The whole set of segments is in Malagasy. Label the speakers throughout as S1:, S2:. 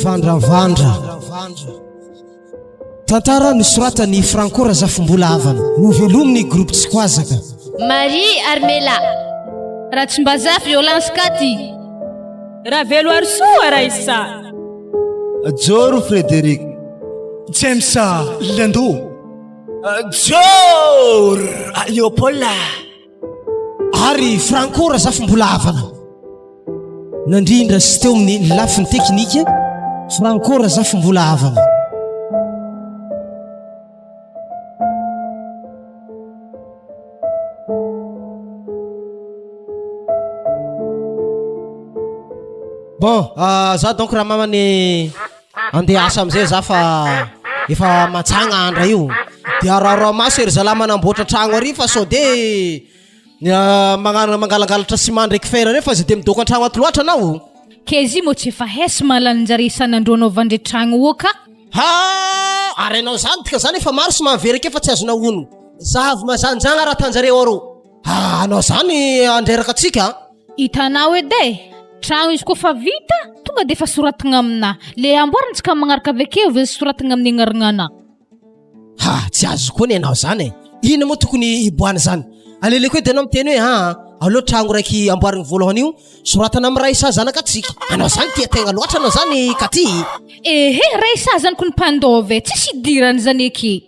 S1: Nivandravandra. Tantara nosoratany Franco Razafimbolavana. Novelominy groupe Tsikwazaka.
S2: Marie Armela. Ratsimbaza violence Kati.
S3: Ravelo Arso Araissa.
S4: Joro Frédéric.
S5: James Lando.
S4: Jor Leopold.
S1: Ary Franco Razafimbolavana. Nandrindra sy teo amin'ny lafiny teknika Franco Razafimbolavana. Bon, za donc raha mamany andeha asa amizay za fa efa matsagna andra io. Dia raha maso ery zalahy manamboatra tragno ary fa sao de mangalangalatra ciment ndraiky fer refa fa de midoko an-tragno ato loatra anao.
S2: Kezi mo tsy efa hesy malaninjare isan'andro anao vandre tragno io ka.
S1: Ha! Ary anao zany tika zany efa maro sy mahaverika efa tsy azona ono. Zavy mazanjagna raha tanjareo arô. Anao zany andreraka atsika.
S2: Hitanao edy tragno izy koa fa vita tonga de fa soratagna amina. Le amboarantsika magnaraka avekeo ve soratagna amin'ny agnarana.
S1: Tsy azo koa ny anao zany. Ino moa tokony hiboahana zany? Aleleko edy anao miteny hoe allo tragno raiky amboarigny voalohany io soratana amin'ny raisa zanaka atsika. Anao zany tia tegna loatra anao zany katy.
S2: Raisa zany ko ny mpandove tsisy idirany zany eky.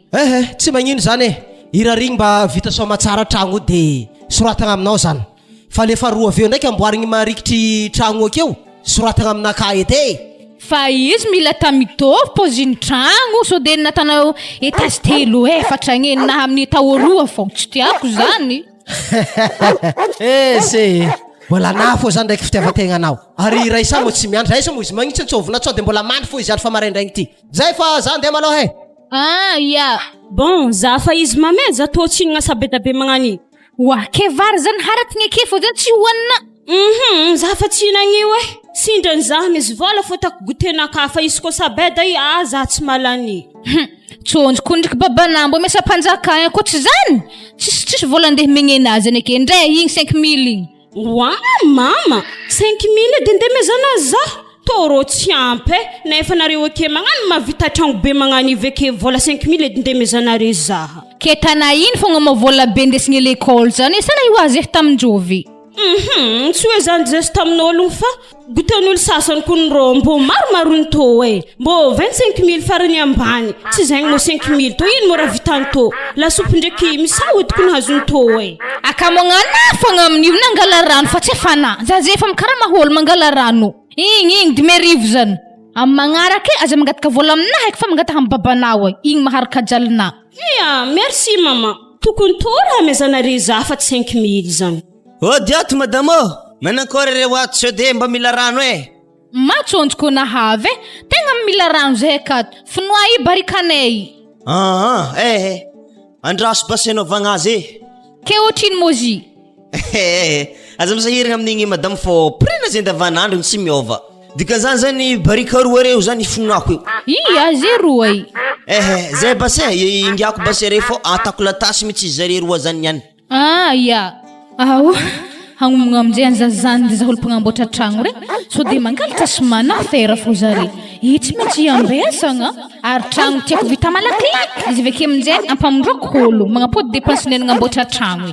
S1: Tsy magnino zany irarigny mba vita soa matsara tragno de soratagna aminao zany. Fa le faharoa aveo ndraiky amboarigny marikitry tragno akeo soratagna aminaka edy.
S2: Fa izy mila tamitovy poziny tragno so de natanao etage telo efatra na amin'ny tao roa fô tsy tiako zany.
S1: Se mbola na fô zany ndraiky fitiavan-tegnanao. Ary raisa mo tsy miandry raisa mo izy magnitsy antsovina tsao de mbola mandry fô izy ary fa maraindraigny ty. Zay fa za ndeha malao
S2: ya.
S3: Bon, za fa izy mamay za tô tsinagna sabedabe magnani.
S2: Wa ke vary zany haratigny ake fô zany tsy hoanina.
S3: Za fa tsinagniw sindran za mizy vola fô tako gotena ka fa izy ko sabeda za tsy malany.
S2: Tsonjo kundriky babana mbo mesa panjaka ko tsy zany. Tsisy vola ndeha megnenazy ane ke ndray igny 5000 igny.
S3: Wa mama 5000 de ndemezana za toro tsy ampy nefa nareo ake magnano mavita tragno be magnani veke vola 5000 de ndemezana re za.
S2: Ke tana iny fogna mavola be ndesigny l'école zany sana io azy tamindrovy.
S3: Tsy hoe zany zesy tamin'ologno fa goten'olo sasany ko ny rô mbo maromaro ny tô mbo 25000 farany ambany tsy zegny mo 5000 tô ino mo raha vitany tô lasopy ndraiky misahody ko nahazony tô
S2: akamognana fogna amin'io nangala rano fa tsy efana za efa mikara maholo mangala rano igny de merivo zany am magnaraka aza mangataka vola amina haiko fa mangata amin'ny babanao igny maharaka jalina.
S3: Merci mama tokony tô raha mezanare za fa 5000 zany.
S4: Diato madame manakôry re wato sio de mba mila rano
S2: matsonjoko nahave tegna mila rano zay akato finoa barikanay.
S4: Andraso basenao vagnazy
S2: ke otriny mozi.
S4: Aza misahiragna amin'igny madame fô prena zay andavanandro tsy miova dikan'izany zany barika roa reo zany finoako io.
S2: Aze roa
S4: zay base ingiako base re fô atako latasy mitsy zare roa zany niany.
S2: Ya hagnomagna amizay anzazany de zaholo mpagnamboatra tragno re so de mangalatra somana fera fô zare tsy maintsy ambesagna ary tragno tiako vita malakilaky izy aveke aminjay ampamondroko olo magnapody dépense ny agnamboatra tragno.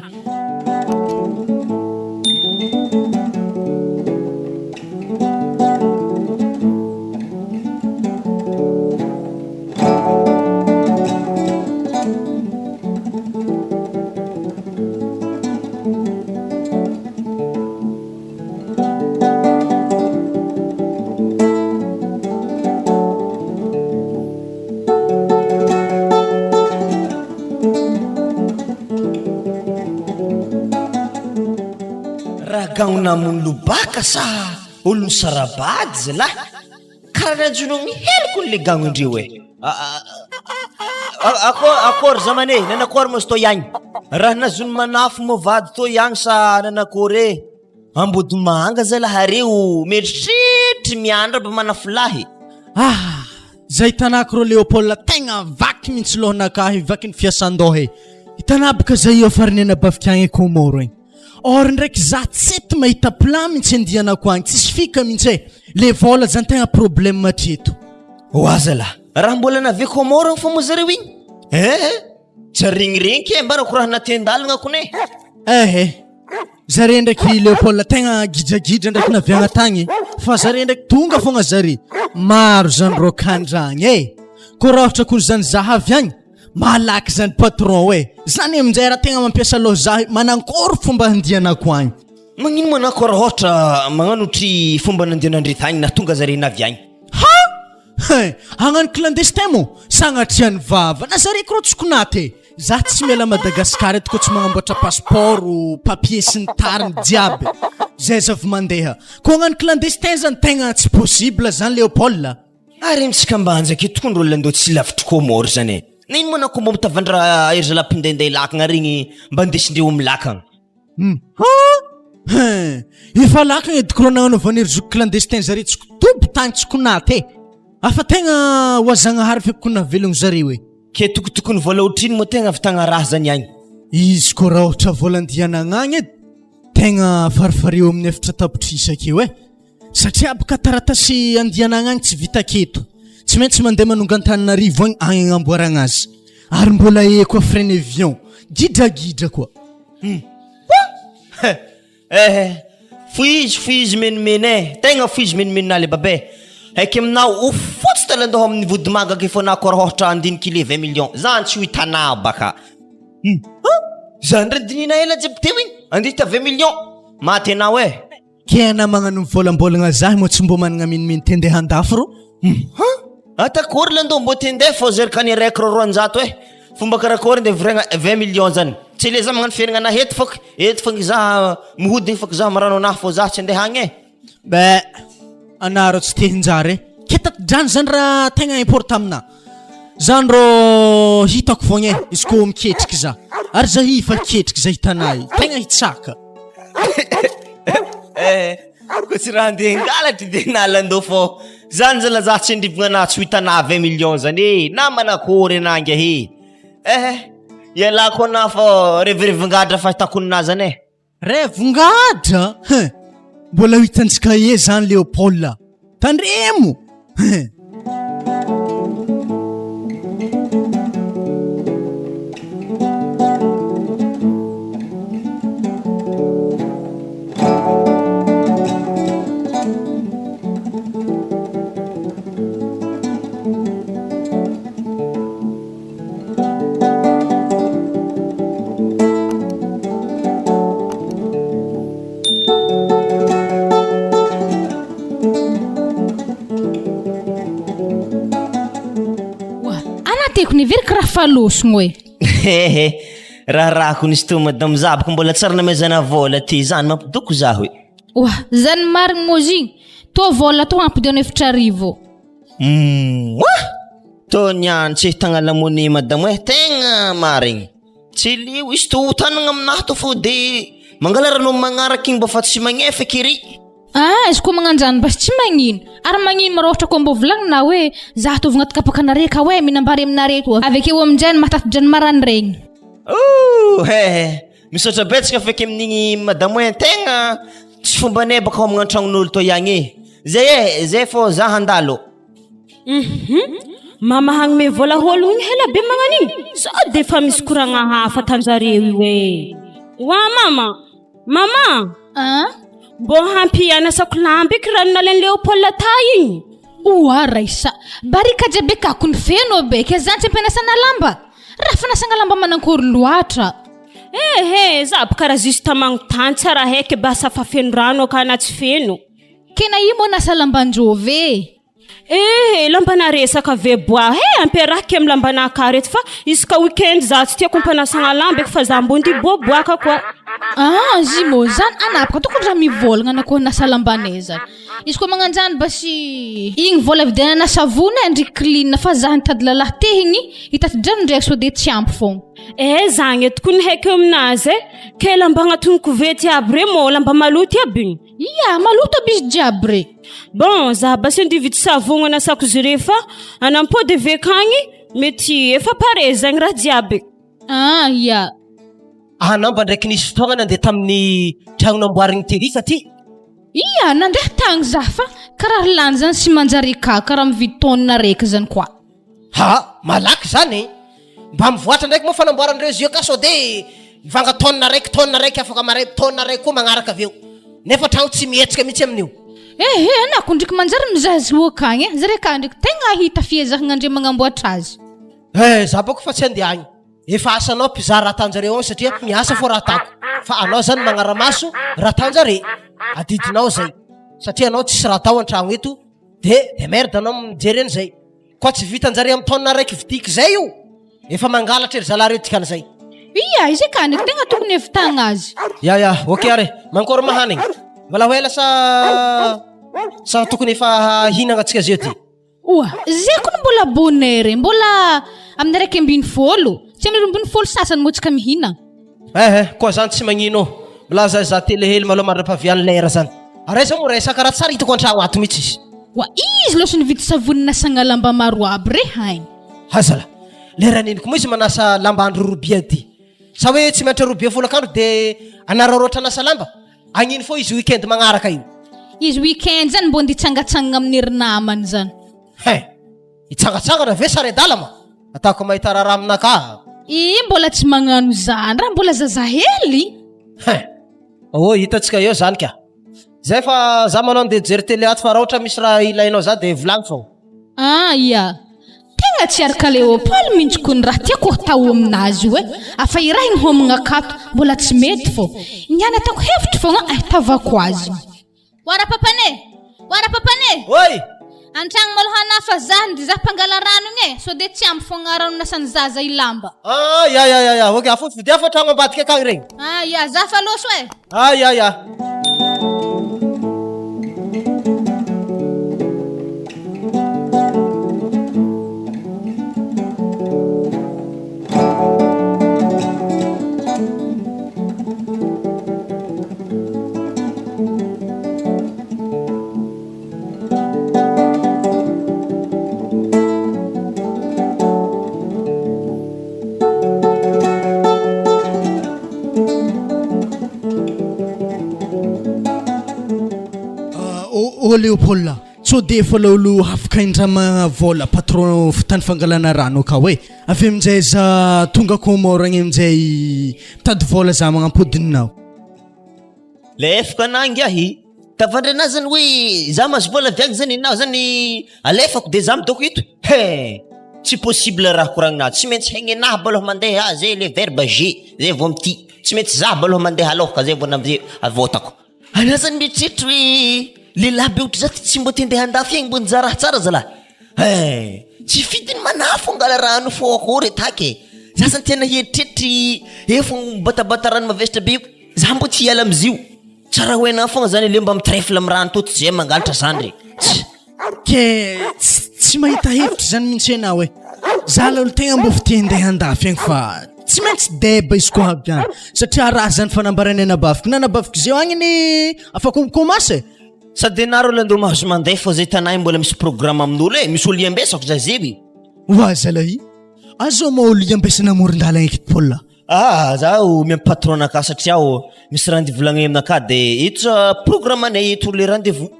S4: Gaona lobaka sa olon sarabady zalahy karaha junong helko le gagno indreo akor zamane nanakor mos to yang raha nazun manafo mo vady to yang sa nanakore ambody manga zalahy reo meritry miandra ba manafolahy.
S5: Zay tanako ro Leopold tegna vaky mintsy lohana ka vaky ny fiasan-dohe hitanabaka zay io farany na bafikagny komoro or ndraiky za tseto mahita plan mihitsy andianako agny tsisy fika mihitsy le vola zany tegna problème matreto
S4: oazala raha mbola naveko moragny fa moa zareo igny jarigniregniky mbara ko raha natendalagna kone
S5: zare ndraiky Léopold tegna gidragidra ndraiky naviagna tagny fa zare ndraiky tonga fogna zare maro zany ro kandragny ko raha ohatra ko zany zaha avy agny malaky zany patron zany aminjay raha tegna mampiasa loha zahy manankory fomba handianako agny
S4: magnino manako raha ohatra magnano tri fomba nandianandry tagny na tonga zare navy agny
S5: hagnano clandestin mo sagnatriany vava na zare ko tsokonaty za tsy miala Madagascar eto ko tsy magnamboatra passeport papier sy ny tariny jiaby zay zavy mandeha ko hagnano clandestin zany tegna tsy possible zany Léopold
S4: ary mitsika mbanjaka tokony rolo andeo tsy lavitry komoro zany nino manako mba mitavandra ery zala-pindendeha lakagna regny mba ndesindreo amin'ny lakagna
S5: efa lakagna ediko ro nagnanaovana ery zoko clandestin zare tsoko tobo tany tsokonaty afa tegna hoazagnahary feko navelogno zareo
S4: ke tokotokony vola otriny moa tegna avy tagna raha zany agny
S5: izy ko raha ohatra volandianagna agny tegna farifareo amin'ny efatra tapitrisakeo satria abaka taratasy andianagna agny tsy vita keto tsy maintsy mandeha manongan-taninarivo agny agny agnamboaragna azy ary mbola koa frein avion gidragidra koa
S4: foizy menimeny tegna foizy menimeninale babe haiky aminao fotsy talandoha amin'ny vodimagaky efa nako raha ohatra andiniky 20 million zany tsy ho hitanao baka zany re dinina ela jiaby teo igny andita 20 million maty anao
S5: kena magnano mivolambolagna zahy moa tsy mbo managna menimeny tendeha andafo ro
S4: atakory landoha mbo tendeha fô zerikany raiky roanjato fomba karakory nde vragna 20 million zany tsy le za magnano fiaignana eto fôk eto fôgny za mihodigny fôk za marano anahy fô za tsy andeha agny
S5: anaro tsy tehinjary ketadrany zany raha tegna important amina zany ro hitako fogna izy ko miketriky za ary za hifa ketriky za hitanay tegna hitsaka
S4: ko tsy raha andeha ngalatry de nalandô fô zany zala za tsy andrivagna anahy tsy ho hitanah 20 million zany na manakory anangy ialako anahy fô revirivongadra fa hitako ninazy zany
S5: revongadra mbola hitantsika zany Léopold tandremo
S2: niviry karaha falosogno
S4: raha nisy to madame zabako mbola tsara namezana vola ty zany mampidoko za
S2: zany marigny mozigny to vola to ampideno efatra arivo
S4: to niany tsy tagna lamoni madame tegna marigny tsy lio izy to tanagna aminahy to fô de mangala rano magnaraky igny mba fa tsy magnefa kiry
S2: izy koa magnanjany bas tsy magnino ary magnino mara ohatra koa mbo volagnina hoe za tovagna takapakanareka minambary aminareto avekeo aminjay matatijany maran'iregny
S4: misaotra betsaka feky amin'igny madame tegna tsy fomba ne baka magnano tragnon'olo to iagny zay fô za handalo
S3: mama hagnome vola holo igny hela be magnan'igny so de fa misy koragna hafa tanjareo wa mama mbo hampianasako lamby eky ranona len Léopold tay igny
S2: raisa barika jiaby kako ny feno be ke zany tsy ampianasana lamba raha fanasana lamba manankory loatra
S3: za karaha juste magnontany tsara heky basa fa feno rano ka na tsy feno
S2: kena imo nasa lambanjove
S3: lambana resaka ve bois ampiarahaka amin'ny lambana kareto fa isaka weekend za tsy tiako ampanasana lamba eky fa za mbondi boaboaka koa
S2: zimo zany anapaka tokony raha mivolagna anako nasa lambanay zany izy koa magnanjany basy igny vola vidianana savony ndry clean fa za nitady lalahy tehigny hitatidrano ndraiky so de tsy ampy fogna
S3: zagny etoko ny haiko aminazy ke lamba agnaton'ny kovety aby re mo lamba maloto aby
S2: maloto aby izy jiaby re
S3: bon za basy andivity savogna nasako izy re fa anampody vekagny mety efa pare zagny raha jiaby
S1: Anamba ndraiky nisy fotoagna nandeha tamin'ny tragno namboarigny terifa ty.
S2: Ia, nandeha tagny za fa karaha lany zany sy manjary ka karaha mividy taonina raiky zany koa.
S1: Ha, malaky zany. Mba mivoatra ndraiky moa fanamboarandreo izy io ka sao de mivanga taonina raiky afaka maray taonina raiky koa magnaraka aveo. Nefa tragno tsy mihetsika mihitsy amin'io.
S2: Anako ndriky manjary mizahazo akagny zare ka ndriky tegna hita fiezahagna andre magnamboatra azy.
S1: Za boko fa tsy andeha agny. Efa asanao mpizaha raha tanjare ao satria miasa fo raha atako. Fa anao zany magnaramaso raha tanjare. Adidinao zay. Satria anao tsisy raha tao an-tragno eto de merde anao mijery an'izay. Koa tsy vitanjare amin'ny taonina raiky vidiky zay io. Efa mangalatra ery zalareo dikan'izay.
S2: Ia, izy ka ndriky tegna tokony evitagna azy.
S1: Ya, okey are. Mankory mahanigny. Mbola ho ela sa tokony efa hinagna atsika zio ty.
S2: Oa, zay koa mbola bonheur, mbola amin'ny raiky ambin'ny folo. Tsy amin'ny ambin'ny folo sasany motsika mihina.
S1: Koa zany tsy magnino. Milaza za telehely maloha mandra-pavian'ny lera zany. Are zao mo resaka raha tsara hitako an-tragno ato mihitsy izy.
S2: Wa izy loatra nividy savony nasagna lamba maro aby re hainy.
S1: Hazala. Lera niniko mo izy manasa lamba andro robia ty. Sa hoe tsy maintra robia folakandro de anararoatra anasa lamba. Agniny fo izy weekend magnaraka io.
S2: Izy weekend zany mbo nditsangatsangana amin'ny herinamany zany.
S1: Itsangatsangana ve sare-dala ma? Atako mahita raha aminaka.
S2: Mbola tsy magnano zany, raha mbola zazahely.
S1: Hitatsika eo zany ka. Zay fa za manao ndeha jery tele ato fa raha ohatra misy raha ilainao za de volagny fao.
S2: Ia. Tegna tsy araka Léopold mintsiko ny raha tiako atao aminazy io afa irahiny homagna akato mbola tsy mety fô. Niany atako hevitra fogna ahitavako azy. Wara papane.
S1: Oi!
S2: Antragno malohana fa zany de za pangala rano igny so de tsy ampy fogna rano nasany zaza ilamba.
S1: Ya. Okey, afoty vidia fa tragno ambadika akagny regny.
S2: Ia, za fa loso
S1: Ya.
S5: Léopold, so de efa laolo afaka indrama vola patron tany fangalana rano ka hoe avy amin'izay za tonga komoragny amin'izay mitady vola za magnampodinao.
S4: Le efaka nangy ahy tavandry anazy zany hoe za mahazo vola viagny zany ianao zany alefako de za midoko ito. Tsy possible raha koragninazy. Tsy maintsy haigny anahy baloha mandeha zay le verbe G zay vao mity. Tsy maintsy za baloha mandeha alohaka zay vao namzay avotako. Ana zany mieritreritra hoe lehilahy be ohatra zaty tsy mbo tendeha andafy egny mbo nizara tsara zalahy. Tsy fidiny manafo angala rano fô akory taky. Za zany tena heritreritry efo batabata rano mavesitra be io. Za mbo tsy hiala amizio. Tsara hoe na fogna zany le mba mitrefla amin'ny rano to tsy zay mangalatra zany.
S5: Ke tsy mahita hevitra zany mihitsy anao hoe za laolo tegna mbo fite handeha andafy egny fa tsy maintsy deba izy koa aby any satria raha zany fanambarany nanabaviko zio agny ny afaka mikomasy.
S4: Sady naro lando mahazo mandeha fô zay tanay mbola misy programme amin'olo misy olo iambesako za zery.
S5: Wa zalahy azo ma olo iambesana amoron-dalagna eky Paul.
S4: Zaho miampy patron ka satria misy rendez-vous volagny aminaka de ito programme anay ito le rendez-vous.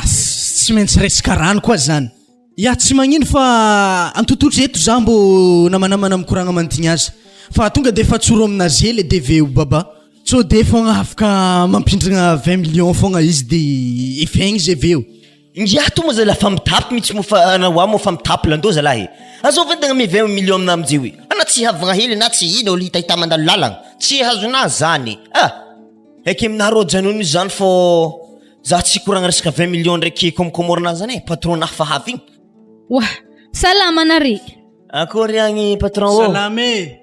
S5: Tsy maintsy resaka rano koa zany. Ya tsy magnino fa antototry eto za mbo namanamana mikoragna mantigny azy fa tonga de efa tsoro aminazy le DV o baba. So de fogna afaka mampindrina 20 millions fogna izy de efegny izy aveo.
S4: Ngiato mo zala fa mitapy mitsy mo fa nawa mo fa mitapy lando zalahy. Azovy tegna mi 20 millions amina amjeo. Ana tsy havagna hely na tsy ino olo hita mandalo lalagna. Tsy hazona zany. Eky minaro janony zany fô za tsy koragna resaka 20 millions ndraiky komorona zany patron na fa havigny.
S2: Wah, salama nare.
S4: Akory agny patron o.
S5: Salame.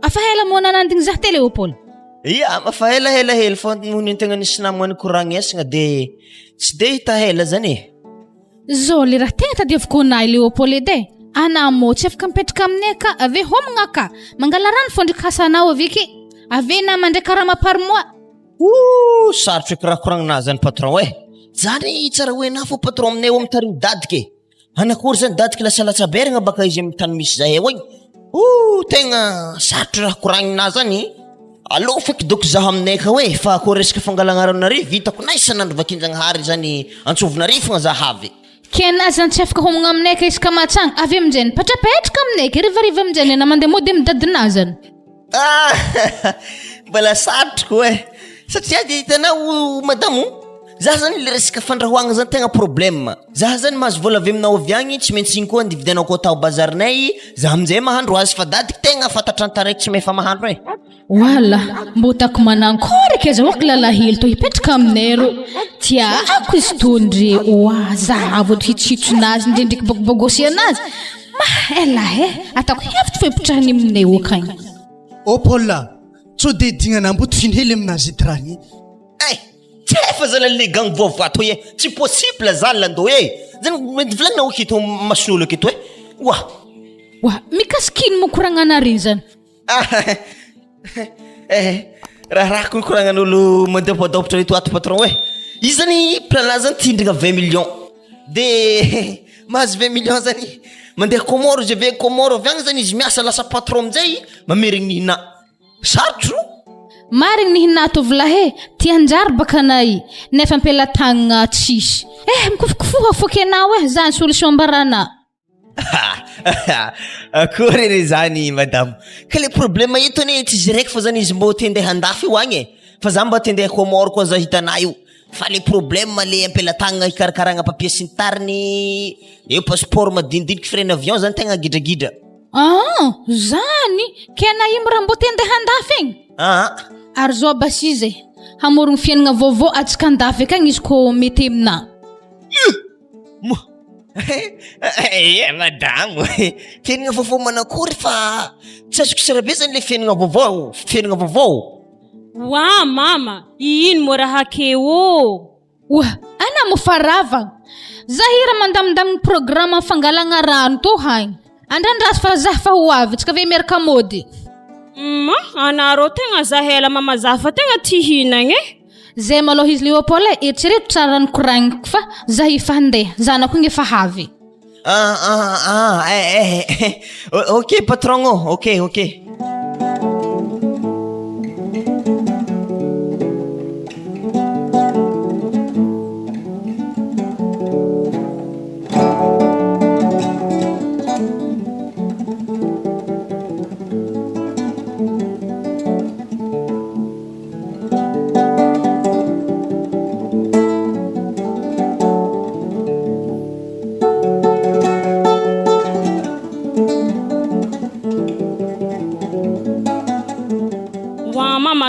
S2: Afa hela mo nanandigny za tele Léopold.
S4: Ia, mafa hela fô nohon'ny tegna nisy namany koragna esagna de tsy de hita hela zany.
S2: Zao le raha tegna tadiaviko anay Léopold edy. Ana mo tsy afaka mipetraka aminay ka ave homagna ka mangala rano fô ndraiky hasanao aviky ave na mandraiky raha mapar moa.
S4: Sarotry raha koragna zany patron zany tsara hoe na fô patron aminay o mitarigny dadike. Anakory zany dadike lasa latsaberagna baka izy amin'ny tany misy zahay egny. Tegna sarotry raha koragna zany. Alô feky doko zaho aminay ka hoe fa koa resaka fangalanarana vitako na isan'andro vakinjanahary zany antsovonary fogna zahavy.
S2: Kena zany tsy afaka homagna aminay ka isaka matsagna avy aminjay patrapetraka aminay ka rivariva aminjay na mandeha mody amin'ny dadinazany.
S4: Mbala satroko satria dia hitanao madamo zaho zany le resaka fandrahoagna zany tegna problème. Zaho zany mahazo vola avy aminao avy agny tsy maintsy igny koa andividianao koa bazarinay zaho aminjay mahandro azy fa dadiky tegna fantatrantaraiky tsy mefa mahandro
S2: Wala, mbotako manankory keza wako lalahilo to hipetraka aminay ro. Tiako izy tondry zahavo hitsitsinazy ndrendriky bogobogosy anazy. Ela atako hevitry foipitrahany aminay okagny.
S5: O Paula, tsy de dignana mboto finhely aminazy eto raha igny.
S4: Tsy efa zala le gang vovo ato tsy possible zany lando zany mety vilaninao aketo masonolo aketo
S2: Wa mikasikiny mo koragnanareny zany.
S4: Raha koragnan'olo mandeha podopitra reto ato patron izy zany plana zany tindrina 20 millions de mahazo 20 millions zany mandeha Komoro je vais Komoro avy agny zany izy miasa lasa patron aminjay mamerigny hina sarotro
S2: marigny ny hina tovolahy tianjary baka anay nefa ampelatagna tsisy mikofokofoha foky anao zany solution mbarana.
S4: Akory zany madame ka le problème ito ane tsy izy raiky fa zany izy mbo tendeha andafy io agny fa za mba tendeha Komoro koa za hitanay io fa le problème le ampelatagna hikarakaragna papier sy ny tariny eo passeport madinidiniky frein avion zany tegna gidragidra.
S2: Zany kena imo raha mbo tendeha andafy igny. Ary zao basy izy hamorogny fiainagna vaovao atsika andafy akagny izy ko mety amina.
S4: Madamo fiainagna vaovao manakory fa tsy azoko sarabe zany le fiainagna vaovao.
S3: Wa mama, ino mo raha keo?
S2: Ana mo faravagna. Zahira mandamindamigny programme fangalagna rano to haigny. Andrandrasy fa zafa ho avy tsika ve miaraka mody. Anaro tegna zahela mama zafa tegna tia hinagny Zay maloha izy Leopold eritrereto tsara ny koragniko fa zah efa handeha zanako igny efa havy.
S4: Ok patron ok.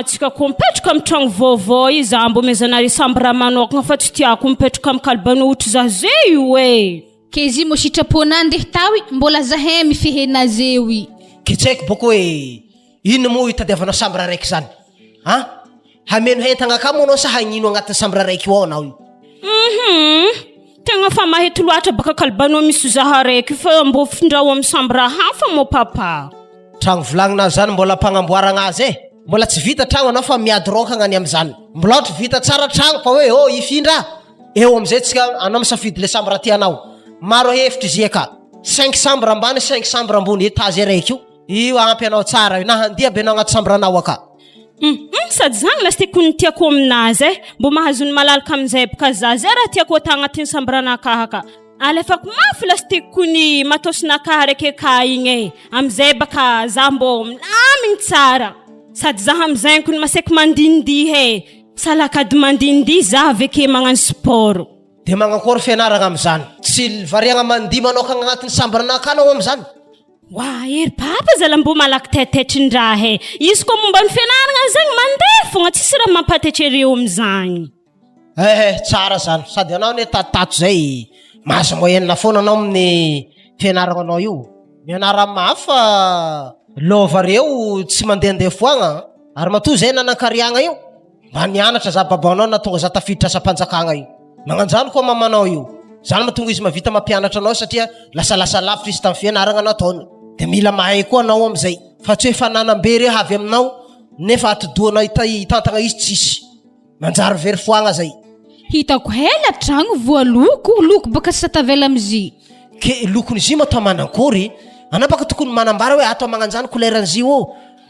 S3: Tsika kompetraka amin'ny tragno vaovao izy ambo mezanary samby raha manokagna fa tsy tiako mipetraka amin'ny kalibanohitra za zay io
S2: ke izy mo sitrapona andeha tawy mbola zahay mifehena zeo
S1: ke tsy haiko boko ino mo itadiavanao samby raha raiky zany hameno hentagna ka moanao sa hagnino agnatin'ny samby raha raiky ao anao
S3: tegna fa mahety loatra baka kalibano misy zaha raiky fa mbo findrao amin'ny samby raha hafa mo papa
S1: tragno volagnina zany mbola mpagnamboaragna azy mbola tsy vita tragno anao fa miady rokagna any am'zany mbola ohatra vita tsara tragno fa hoe ifindra eo am'izay tsika anao misafidy le samby raha tianao maro hevitra izy eka 5 samby raha ambany 5 samby raha ambony étage raiky io ampy anao tsara na handia be anao agnaty samby ranao aka
S3: sady zany lasitiko ny tiako aminazy mbo mahazony malalaka amin'izay baka zay raha tiako ata agnatin'ny samby ranakahaka alefako mafy lasitiko ny matosinakaha raiky ka igny am'izay baka za mbo milamigny tsara sady za am'izay ko ny masaiky mandindihy salakady mandindihy za aveke magnano sport
S1: de magnakory fianaragna am'zany tsy variagna mandihy manokagna agnatin'ny samby ranaka anao am'zany
S3: ery papa zala mbo malaky taitatrin-draha izy koa momba ny fianaragna zagny mandeha fogna tsisy raha mampatatry areo am'zagny
S1: tsara zany sady anao ne tatotato zay mahazo moyenina foana anao amin'ny fianaragna anao io mianara mafy fa lova reo tsy mandehandeha foagna ary matoa zay nanan-kariagna io mba nianatra za babanao na tonga za tafiditra asa-panjakagna io magnanjany koa mamanao io zany mahatonga izy mavita mampianatra anao satria lasalasa lavitra izy tamin'ny fianaragna nataony de mila mahay koa anao am'izay fa tsy hoe fananam-be re havy aminao nefa atidoanao hitantagna izy tsisy manjary very foagna zay
S2: hitako hela tragno voaloko baka sy satavela am'izy
S1: ke lokony izy matao manankory anao baka tokony manambara hoe atao magnanjany koleran'izy io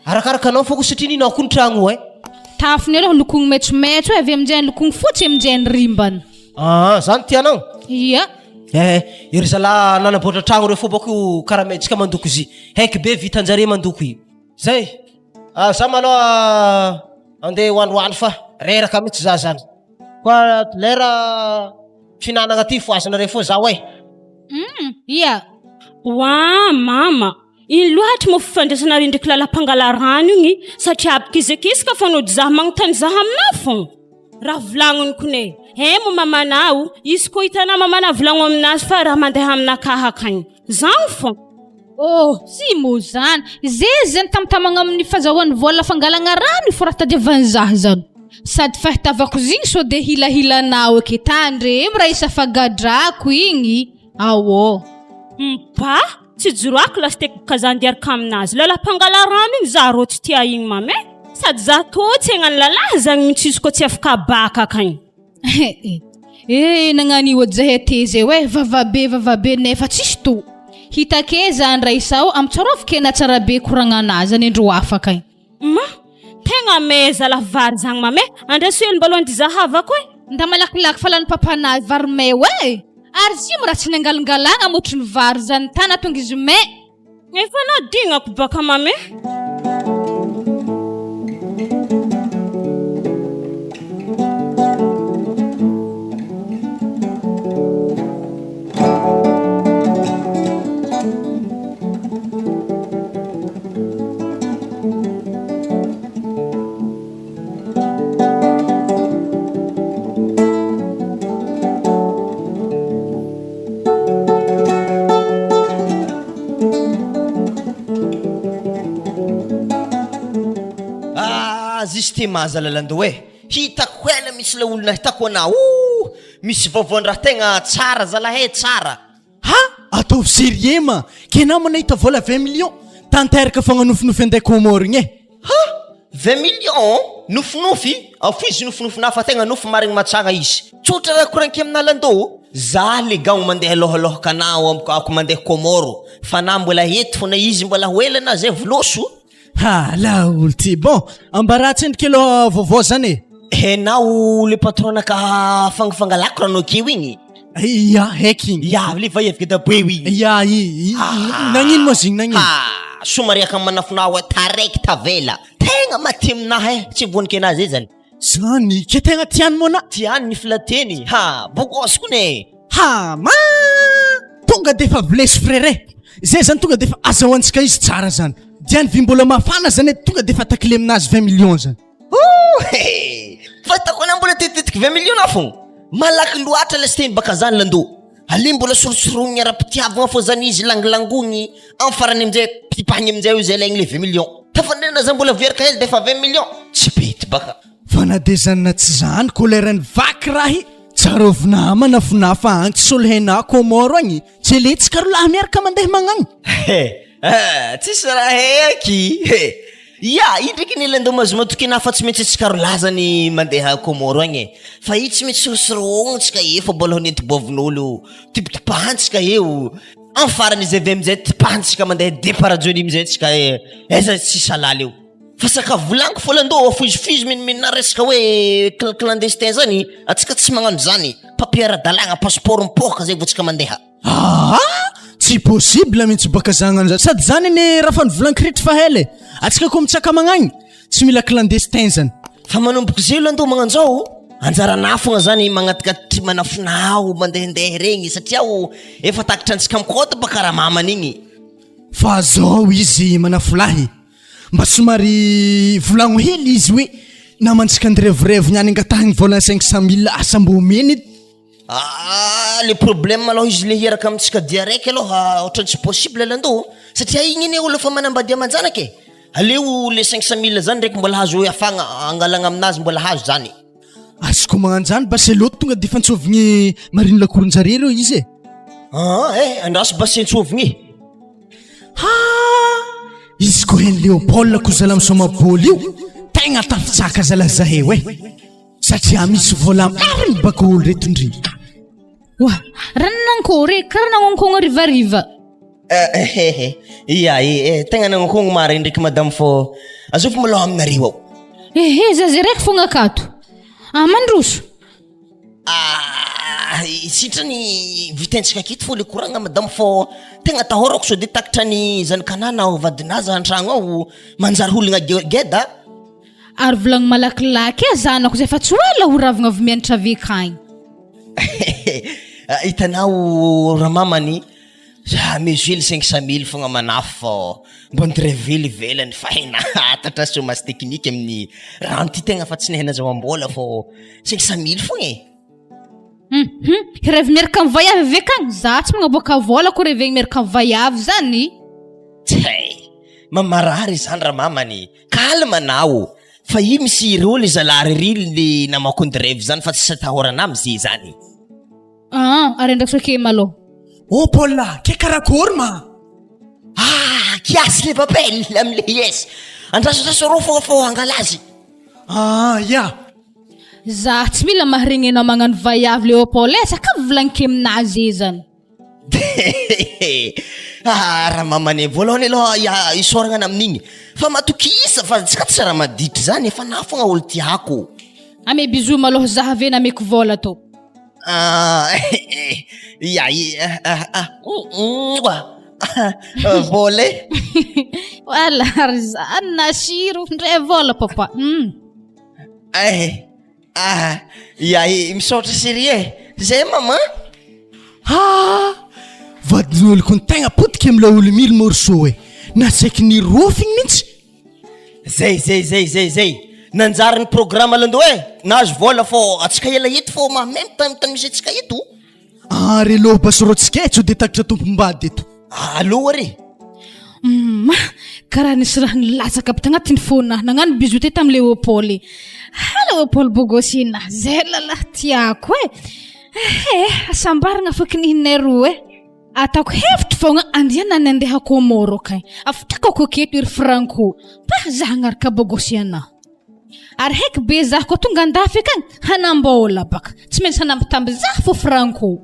S1: arakaraka anao foko satria ninao koa ny tragno
S2: tafony aloha lokony maitsomaitso avy amin'izay lokony fotsy amin'izay ny rimbana
S1: zany tianao
S2: ia
S1: ery zalahy nanaboatra tragno reo fobako karaha-maitsika mandoko izy haiky be vitanjare mandoko i zay za maloha andeha hoandroandro fa reraka mihitsy za zany koa lera finanana ty foazanare fo zaho
S2: ia
S3: oa mama iny loatra mo fifandraisana ndraiky lalam-pangala rano igny satria apikizakisaka fanody zaho magnotany zaho aminao fogna raha volagnony kone mo mamanao izy ko hitanao mamana volagno aminazy fa raha mandeha aminakahakagny zagny fogna
S2: sy mo zany zany tamtamagna amin'ny fazahoan'ny vola fangalagna rano iforatadiavany zaho zany sady fahitavako zigny so de hilahilanao ake tandremo raha isafagadrako igny
S3: mpa tsy joroako lasiteko kazandy araka aminazy lalam-pangala rano igny za rô tsy tia igny mame sady za tô tsy hagnany lalahy zany mihitsy izy ko tsy afaka baka akagny
S2: nagnano io zahay tezay vavabe nefa tsisy to hitake zany raha isao amitsarofike na tsara be koragnanazy any andro afaka
S3: tegna meza la vary zagny mame andraso ely mbaloany dy zahavako
S2: nda malakilaky falany papanazy vary may ary zimo raha tsy nangalangalagna motry ny vary zany tana tonga izy may
S3: efa nadignako baka mame
S4: izy ty maza lalandô hitako ela misy la olona hitako anao misy vaovao-ndraha tegna tsara zalahy tsara
S5: ataovy seriema kena manahita vola 20 millions tanteraka fagnanofinofy andeha komorigny
S4: 20 millions nofinofy afizy nofinofina fa tegna nofy marigny matsagna izy tsotra raha koranky amina landô za legagno mandeha lohalohaka anao ako mandeha komoro fa na mbola eto fona izy mbola hoelana zay voloso
S5: la olo ty bon ambaratsy endriky aloha vaovao zany
S4: henao le patronaka fangafangalako ranao keo igny
S5: ia heky igny
S4: le va evika da boe igny
S5: nagnino moa zigny nagnino
S4: somariaka manafinao taraiky tavela tegna maty aminahy tsy vonika anazy zany
S5: zany ke tegna tiany mona
S4: tiany ny filateny bogosy kone
S5: tonga defa blesy frere zay zany tonga defa azahoantsika izy tsara zany diany vy mbola mafana zany tonga defa takile aminazy 20 millions zany
S4: fatako ana mbola tetetiky 20 millions na fogna malaky loatra la steny baka zany landô ali mbola sorosorogny ara-pitiavagna fô zany izy langilangogny amin'ny farany amizay pipahagny amizay io zay laigny le 20 millions tafandrena zany mbola vieraka hely defa 20 millions tsy bety baka
S5: fa na de zanina tsy zany kolerany vaky rahy tsarovina manafonafa agny tsy solo haina komoro agny tsy eletsy karolahy miaraka mandeha magnagny
S4: tsisy raha heky indraiky nilandô mazomatoky fa tsy maintsy tsy karolahy zany mandeha komoro agny fa i tsy maintsy sorosorogny tsika fa mbola nenty-boavin'olo tipotipahantsika eo amin'ny farany izy avy amizay tipahantsika mandeha déparajoly amizay tsika eza tsy salaly eo fa saka volaniko fô landô fizifizy minimina resaka hoe clandestin zany atsika tsy magnano zany papier dalagna passeport mipoka zay vo tsika mandeha
S5: tsy possible mihitsy baka zagnany zany sady zany ny raha fanovolan-kiritra fa hele atsika ko mitsaka magnagny tsy mila clandestin zany
S4: fa manomboky zay landô magnano zao anjarana fogna zany magnatikatry manafinao mandehandeha regny satria efa takatra antsika mikôta baka raha maman'igny
S5: fa zao izy manafolahy mba somary volagno hely izy hoe namantsika andrevorevony any angatahagny vola 500 000 asa mbo omeny
S4: le problème aloha izy le hiraka amitsika dia raiky aloha ohatrany tsy possible landô satria igny iny olo fa manambadia manjanaka aleo le 500 000 zany ndraiky mbola hazo hoe afagna angalagna aminazy mbola hazo zany
S5: azoko magnano zany basy loto tonga de fa ntsovigny mariny lakoronjare reo izy
S4: andraso basy ntsovigny
S5: izy ko hen Léopold ko zala misomaboly io tegna tafitsaka zalazahay satria misy vola mariny baka olo reto ndry
S2: rananankory karaha nagnonkognô rivariva
S4: Tegna nanakogno mary ndraiky madame fô azofo maloha aminareo ao.
S2: Za zay raiky fogna akato. Mandroso.
S4: Sitrany vitentsika akito fô le koragna madame fô tegna tahorako so de takitrany zanakanana vadinazy antragno ao manjary olagna geda.
S2: Ary volagny malakilaky zanako zay fa tsy oela ho ravagna avy mianatra avekagny.
S4: Hitanao ramamany mesuely 500 000 fogna manafo fô mbo nirevely ivelany fa hinatatra somasy tekniky amin'ny rano ty tegna fa tsy nehanazao-ambola fô 500 000 fogna
S2: Revy miaraka amin'ny vaiavy avekagny za tsy magnaboaka vola ko revegny miaraka amin'ny vaiavy zany.
S4: Mamarary zany ramamany kalma anao fa i misy rôle zalary rily le namakondrevy zany fa tsy satahorana am'zay zany.
S2: Arendraka ke malo.
S5: Paul là, che caracour ma?
S4: Kiasy le papel am'le yes. Andrasodraso rô fogna fô angalazy.
S5: Ya.
S2: Za tsy mila maharegnenao magnano vaiavy le Paul saka volagniky aminazy zany.
S4: Ramamany voalohany aloha isoragna amin'igny fa matokisa fa tsy ka tsy raha maditry zany efa na fogna olo tiako.
S2: Ame bisou maloha za avy na meko vola to.
S4: Vole.
S2: Wala arzan na shiro ndre vola papa.
S4: Misaotra serie zay mama.
S5: Vadin'olo kon tegna potika am'la olo mily morceau nasaiky ny rofigny mihitsy.
S4: Zay nanjary ny programme lando nazo vola fô atsika ela hito fô mamemy tany misy atsika hito.
S5: Reloha basorotsika etso de takitra tompombady eto.
S4: Aloha re.
S2: Karaha nisy raha nilatsaka aby tagnatin'ny fônahy nagnano bisou tety am'le Paul. Hala Paul bogosina zay lalahy tiako asambaragna afaky nihinay roa ataoko hevitry fogna andiana nandeha Komoro kay afitraka koketo iry franco pa za hagnaraka bogosiana. Ary heky be za ko tonga andafy akagny hanambola baka tsy maintsy hanambitamby za fo franco.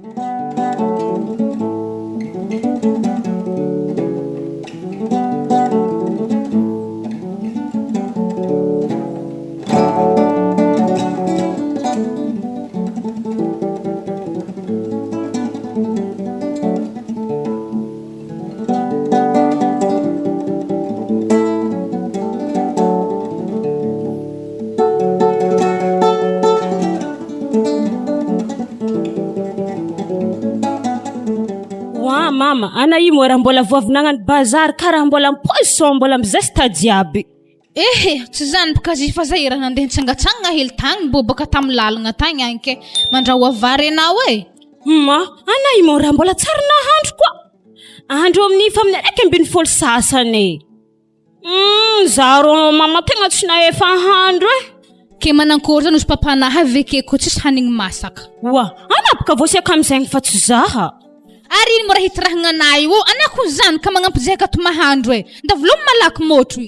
S3: Mama, ana io mora mbola voavinagna bazar karaha mbola position mbola mizesta jiaby.
S2: Tsy zany bakazy fa zay raha nandeha nitsangatsangana hely tagny mbo baka tamin'ny lalagna tagny anke mandrahoa vary anao
S3: ana io mora mbola tsara nahandro koa. Ahandro amin'ny fa amin'ny 1.7 sasany. Zaro mama tegna tsy nahefa ahandro
S2: ke manankory zany ozy papanahy aveke ko tsisy hanigny masaka.
S3: Ana baka voasiaka am'zaigny fa tsy zaha.
S2: Ary ino mora hitirahagna anay io anako zany ka magnampy zay ka to mahandro nda volomy malaky motro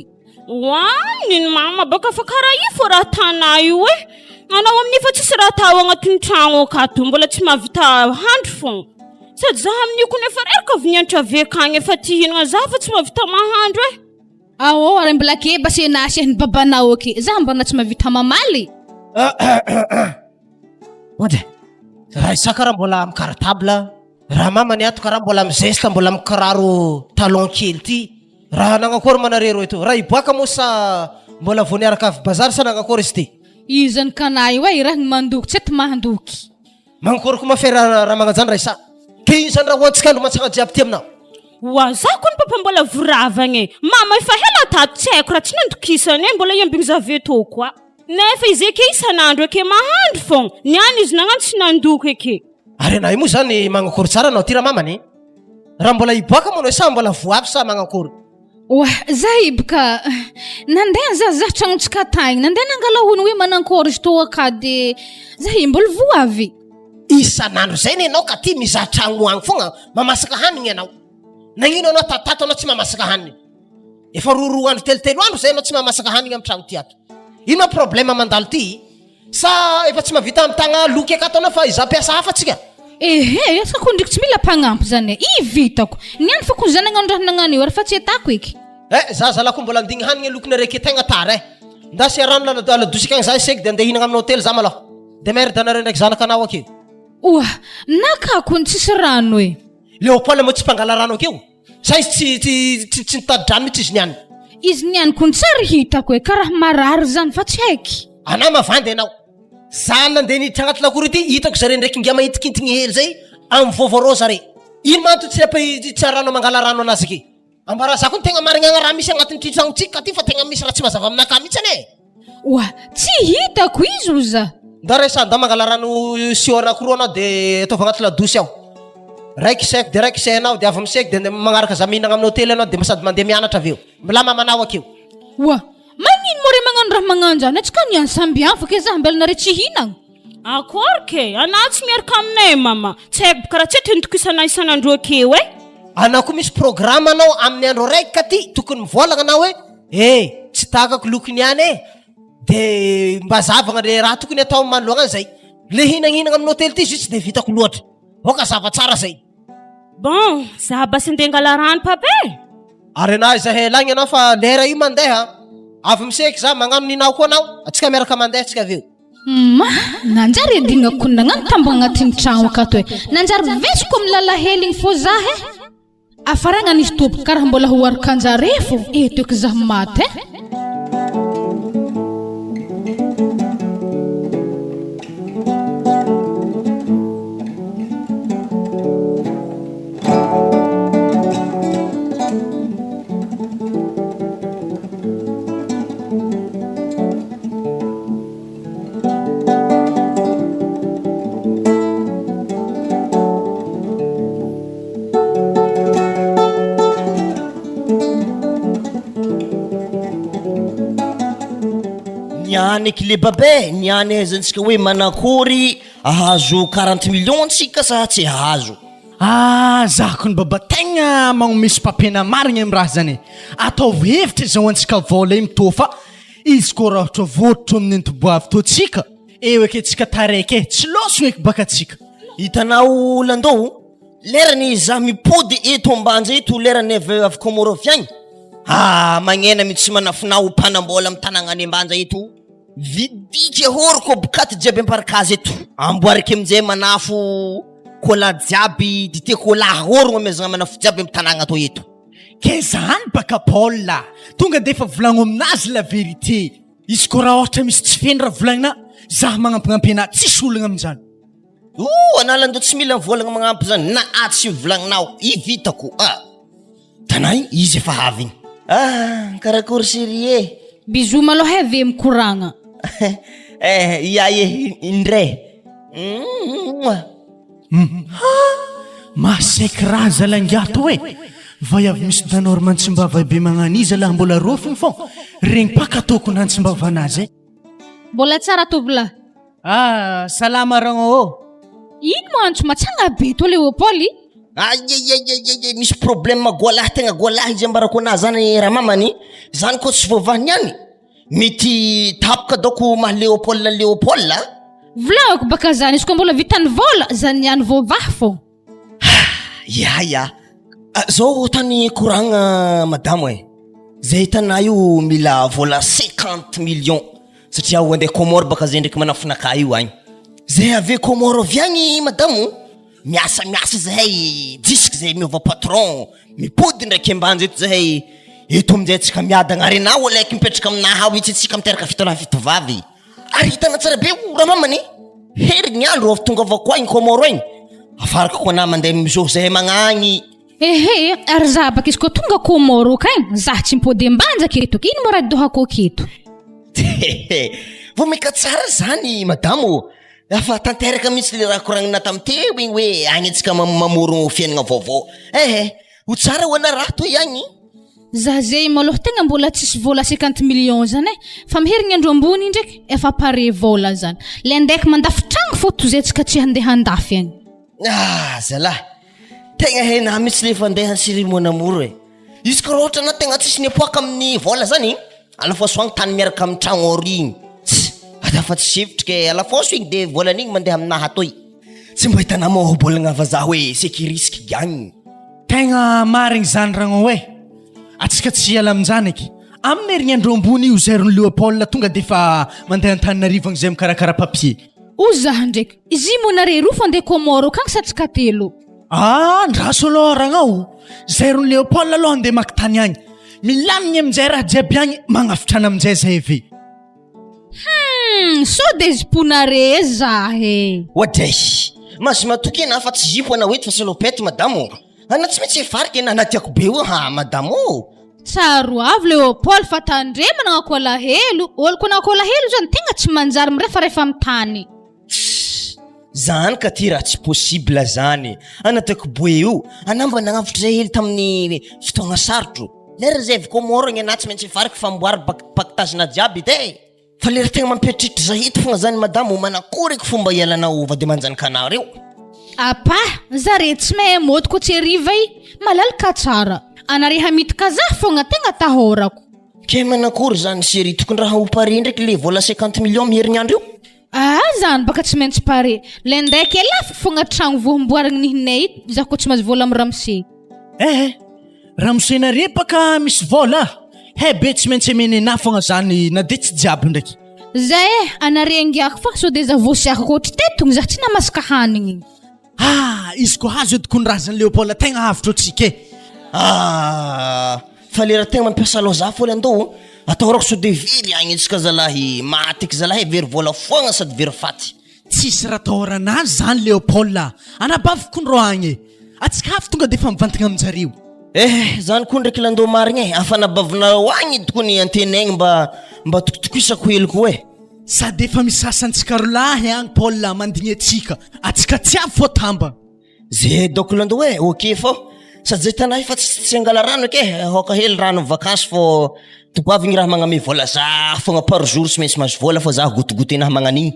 S2: niny
S3: mama baka fa karaha io fô raha tanay io anao amin'ny fa tsisy raha tao agnatin'ny tragno akato mbola tsy mahavita handro fogna sady zaho amin'io ko nefa reraka avy nianatra avekagny efa ty hinagna za fa tsy mahavita mahandro
S2: arimbolake base nasiahny babanao ake za mbana tsy mahavita mamaly.
S1: Raha isaka raha mbola amin'ny cartable raha mamany ato karaha mbola amin'ny geste mbola amin'ny kiraro talon kely ty raha nagnakory manarero eto raha iboaka moa sa mbola vao niaraka avy bazary sa nagnakory izy ty
S2: izany kanay raha mandoky tsy ety mandoky
S1: magnakory ko mafera raha magnanjany raha isa ke izany raha hoantsika andro matsagna jiaby ty aminao
S3: za ko ny papa mbola voravagny mama efa hela tato tsy haiko raha tsy nandokisany mbola iambigny zavy tô koa nefa izy ake isanandro ake mahandro fogna niany izy nagnano tsy nandoky ake.
S1: Ary anay moa zany magnakory tsara anao ty raha mamany raha mbola iboaka moa sa mbola voavy sa magnakory
S2: zay baka nandeha za tragnotsika tagny nandeha nangalahony hoe manankory izy tô akady zay mbola voavy
S1: isanandro zay nenao ka ty mizaha tragno agny fogna mamasaka hanigny anao nagnino anao tatato anao tsy mamasaka hanigny efa roroa andro telotelo andro zay anao tsy mamasaka hanigny amin'ny tragno ty ato ino ma problème mandalo ty sa efa tsy mahavita amin'ny tagna loky akato anao fa iza piasa hafa tsika
S2: Ehe, sako ndriky tsy mila mpagnampy zany i vitako niany fa ko zany agnano raha nagnano io ary fa tsy atako eky
S1: zaza lako mbola andigny hanigny lokony reky tegna tara ndasy rano ladosika agny za seky de andeha hinagna amin'ny hôtely za malao de merde anareo ndraiky zanakanao akeo
S2: oa nakako tsisy rano e
S1: Léopold mo tsy mpangala rano akeo sa izy tsy nitady drano mihitsy izy niany
S2: izy niany ko tsary hitako e karaha marary zany fa tsy haiky
S1: anao mavandy anao za nandeha niditra agnaty lakory ity hitako zare ndraiky ngia mahitikintigny hely zay amin'ny vovorô zare ino manto tsy rano mangala rano anazy ake ambara za ko ny tegna marigna raha misy agnatin'ny tragnotsika ty fa tegna misy raha tsy mazava aminaka mihitsy ane
S2: oa tsy hitako izy o za
S1: nda resa nda mangala rano sio anakoroa anao de ataova agnaty ladosy ao raiky sek de raiky sehnao de avy misek de magnaraka za mihinagna amin'ny hôtely anao de masady mandeha mianatra aveo milama manao akeo
S2: oa magnino mo re magnano raha magnano zany atsika niany samby afaka za ambelana re tsy hinagna
S3: akorke anao tsy miaraka aminay mama tsy haiko karaha tsy tentokisana isan'andro akeo e
S1: anao ko misy programme anao amin'ny andro raiky ka ty tokony mivolagna anao hoe tsy takako lokony any e de mba zavagna le raha tokony atao manoloagna zay le hinagninagna amin'ny hôtely ty juste de vitako loatra oka zava tsara zay
S3: bon za basy andeha angala rano pape
S1: ary anao zahay lagny anao fa lera io mandeha avy miseky za magnano ninao koa anao atsika miaraka mandeha atsika aveo
S2: nanjary adinako nagnano tambo agnatin'ny tragno akato e nanjary vesiko amin'ny lala heligny fô za he afaragna nisy tompoko karaha mbola ho arikanjare fô toeky za maty
S4: niany ekile babe niany aizantsika hoe manakory ahazo 40 millions tsika sa tsy ahazo
S5: zako ny baba tegna magnomisy papena marigny amin'ny raha zany ataovy hevitra zao antsika vola mito fa izy koa raha ohatra vototro amin'ny antoboavy totsika eo eke tsika taraiky tsy loso eky baka tsika
S4: hitanao landô lerany za mipody eto ambanja eto lerany avy Komorôfy agny magnena mitsy manafinao mpanambola amin'ny tanagna any ambanja eto vidiky ahoriko bokaty jiaby amparakazy eto amboarika amin'izay manafo kola jiaby dite kola ahorogno amezagna manafo jiaby amin'ny tanagna atao eto
S5: ke zany baka Paul tonga de efa volagno aminazy la vérité izy koa raha ohatra misy tsy feny raha volagnina za magnampignampy anahy tsisy olagna amin'izany
S4: analandô tsy mila mivolagna magnampy zany na tsy volagninao ivitako tanay izy efa havigny karakory série
S2: bisou maloha ave mikoragna
S4: indray
S5: masaiky raha zalangiato vai avy misy tanora mantsimbava be magnaniza laha mbola rofiny fô regny paka ataoko nantsimbava anazy
S2: mbola tsara tovolahy
S5: salama ragno
S2: ino mo antso matsanga be to Léopold
S4: misy problème golahy tegna golahy izy ambarako anazy zany raha mamany zany koa tsy voavahiny any mety tapoka doko maha Léopold
S2: volagako baka zany izy koa mbola vitany vola zany niany voavaha fô
S4: zao tany koragna madamo zay hitana io mila vola 50 millions satria andeha Komoro baka zay ndraiky manafinaka io agny zay ave Komoro viagny madamo miasa zahay disque zay miova patron mipody ndraiky ambanja eto zahay eto amin'izay tsika miadagna ary na olaiky mipetraka aminaha ao itsy tsika miteraka fito vavy ary hitana tsara be raha mamany heri ny andro avy tonga avao koa agny Komoro agny afaraka koa na mandeha mizoho zahay magnagny
S2: ary za baka izy koa tonga Komoro kagny za tsy mipody ambanja keto ino mo raha dohako keto
S4: vao meka tsara zany madamo afa tanteraka mihitsy le raha koragnina tamiteo igny hoe agny antsika mamoro fiainagna vaovao ho tsara ho ana raha toy agny
S2: za zay maloha tegna mbola tsisy vola 50 millions zany fa miherigny andro ambony ndraiky efa pare vola zany le andaiky mandafy tragno fô toy zay tsika tsy handeha handafy agny
S4: zalahy tegna hena mihitsy le efa andeha cérémonie amour izy ka raha ohatra na tegna tsisy niapoaka amin'ny vola zany alafoso agny tany miaraka amin'ny tragno ary igny adafa tsy sivitra ke alafoso igny de volan'igny mandeha aminaha toy tsy mba hitanao mahobolagna vazaha hoe sécurisky igny.
S5: Tegna marigny zany ragno hoe atsika tsy hiala amin'izany eky amin'ny herignandro ambony io zairon'ny Léopold tonga de fa mandeha Antananarivo agny zay mikarakara papier.
S2: O zaho ndraiky izy monare roa fa ndeha Komoro kagny satsika telo.
S5: Ndraso aloha ragnao zairon'ny Léopold aloha andeha makitany agny milamigny amin'izay raha jiaby agny magnafitrana amin'izay zay ve.
S2: So de ziponare zahe.
S4: Wadey masy matoky ena fa tsy zipo ana hoeto fa salopety madamo. Ana tsy maintsy fariky ena tiako be io madamo.
S2: Tsaro avy Léopold fa tandremana ako alahelo. Olo ko nako alahelo zany tegna tsy manjary mirefa refa amitany.
S4: Zany ka ty raha tsy possible zany. Ana tiako be io anamba nagnavitra hely tamin'ny fotoagna sarotro. Lera zay vy Komoro agny ana tsy maintsy fariky famboary pakitazina jiaby de. Fa lera tegna mampetritry zahito fogna zany madamo manakory fomba ialanao vade manjanakanao reo.
S2: Apa zare tsy mahay mody ko tsy ariva malalaka tsara. Anare hamitika za fogna tegna tahorako.
S4: Ke manakory zany série tokony raha ho pare ndraiky le vola 50 millions herignandro io.
S2: Zany baka tsy maintsy pare. Le ndraiky lafo fogna tragno voamboarigny nihinay za ko tsy mahazo vola amin'ny Ramsey.
S5: Ramsey nare baka misy vola. Be tsy maintsy menena fogna zany na de tsy jiaby ndraiky.
S2: Zay anare angiako fa so de za vosiako koatry tetogny za tsy namasaka hanigny.
S5: Izy ko hazo edy kony raha zany Léopold tegna havitra atsika.
S4: Fa lera tegna mampiasa aloha za foly andao ataorako so de very agny itsika zalahy matiky zalahy very vola fogna sady very faty.
S5: Tsisy raha tahoranazy zany Léopold anabaviko ny ro agny atsika havy tonga de fa mivantagna aminjareo.
S4: Zany koa ndraiky landao marigny afanabavina agny tokony antenaigny mba tokotokisako heloko hoe.
S5: Sady efa misasantsika rolahy agny Paul mandigny atsika atsika tsy avy fô tamba.
S4: Zay doko landao hoe ok fô sady zay tanay fa tsy angala rano ke hoka hely rano vakansy fô tokoavy gny raha magname vola za fogna par jour tsy maintsy mahazo vola fa za gotogoto enahy magnan'igny.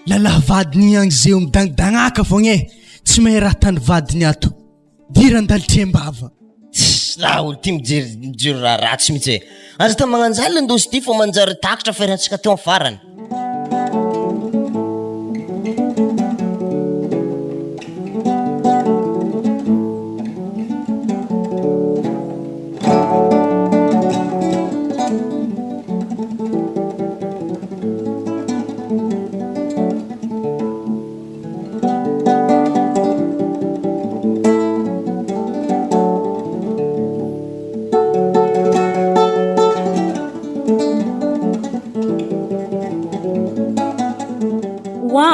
S5: Lalahy vadiny agny zay midangdagnaka fogna tsy mahay raha tany vadiny ato diran-dalitrembava.
S4: Raha olo ty mijery raha ratsy mihitsy aza ta magnanjala ndosy ty fô manjary takatra ferantsika teo farany.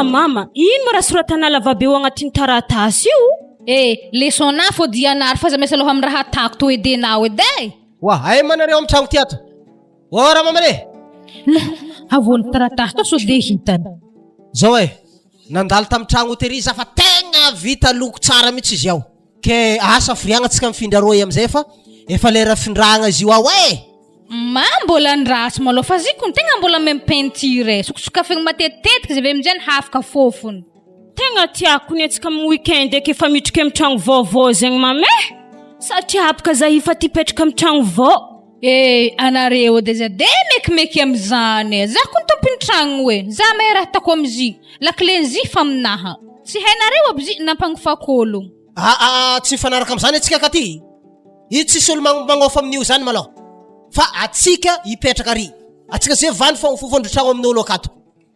S3: Mama, ino mo raha soratana lavabe ao agnatin'ny taratasy io?
S2: Lesona fô dianary fa za mesa aloha amin'ny raha atako to edenao edy.
S1: Ay manareo amin'ny tragno ty ato. Ora mamare.
S2: Avony taratasy to so de hitany.
S1: Zao nandalo tamin'ny tragno hotery za fa tegna vita loko tsara mihitsy izy ao. Ke asa firiagna tsika mifindraro am'izay fa efa lera findragna izy io ao
S2: mbola ndrasy malo fa zikony tegna mbola même peinture sokosokafegny matetetika zay ve aminjay hafaka fofony.
S3: Tegna tiako ny atsika amin'ny weekend eky efa mitrika amin'ny tragno vaovao zegny mame satria apaka za ifa ty petraka amin'ny tragno vao.
S2: Anareo de za de mekimeky am'izany za ko ny tompony tragno hoe za mahay raha tako am'izy laklen zy fa aminaha tsy hainareo aby zy nampagnifakolo.
S1: Tsy fanaraka am'izany atsika ka ty io tsisy olo magnofa amin'io zany malo fa atsika hipetraka ary atsika zay vany fa fofondro tragno amin'ny olo akato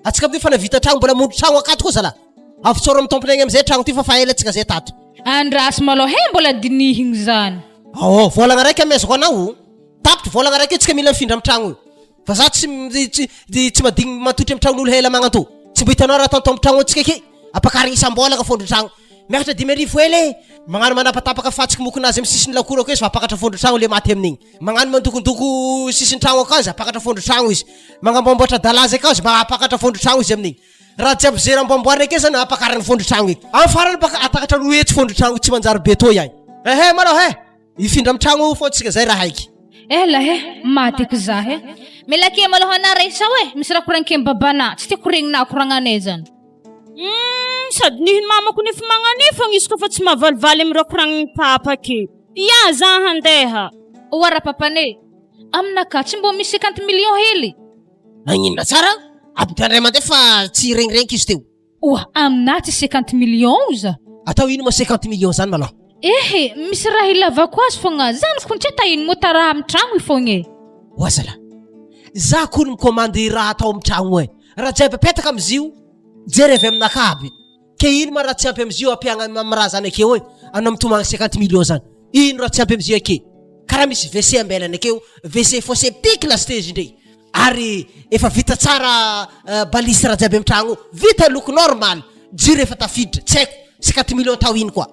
S1: atsika aby fa navita tragno mbola mondro tragno akato koa zala avy tsoro amin'ny tompony agny am'izay tragno ty fa faela atsika zay tato
S2: andrasy malo mbola dinihigny zany.
S1: Volagna raiky amezako anao tapitry volagna raiky atsika mila mifindra amin'ny tragno io fa za tsy madigny matotry amin'ny tragnon'olo hela magnato tsy mbo hitanao raha tanto amin'ny tragno atsika ke apakarigny isam-bolagna fondro tragno miakatra 10,000 hely magnano manapatapaka fatsiky mokonazy amin'ny sisiny lakoro akeo izy fa apakatra fondro tragno le maty amin'igny magnano mandokondoko sisiny tragno akao izy apakatra fondro tragno izy magnambomboatra dalazy akao izy apakatra fondro tragno izy amin'igny raha jiaby zera ambomboary ake zany apakarany fondro tragno igny amin'ny farany baka atakatra roetsy fondro tragno tsy manjary beto ihany manao ifindra amin'ny tragno fô tsika zay raha haiky
S2: maty eky za melake malo anaresa misy raha koragnike babana tsy tiako regninao koragnanay zany.
S3: Sady nihiny mamako nefa magnanifagna izy kofa tsy mahavalivaly amin'ny rakoragniny papa ke. Ya za handeha.
S2: Oara papane aminaka tsy mbo misy 50 millions hely.
S1: Nagnina tsara abitandray mandeha fa tsy regniregniky izy teo.
S2: Aminaty 50 millions za.
S1: Atao ino ma 50 millions zany malao?
S2: Misy raha ilavako azy fogna zany kony tsy tahiny mo tara amin'ny tragno fogna
S1: Oazala. Za kony mikomandy raha atao amin'ny tragno e. Raha jiaby apetaka amizio, jery avy aminaka aby. Ke ino ma raha tsy ampy amizio apiagna amin'ny raha zany akeo e. Anao mitomagna 50 millions zany. Ino raha tsy ampy amizio ake? Karaha misy WC ambelany akeo, WC fossé pique la stage ndray. Ary efa vita tsara balise raha jiaby amin'ny tragno, vita loko normal. Jiro efa tafiditra, tsy haiko 50 millions tao ino koa.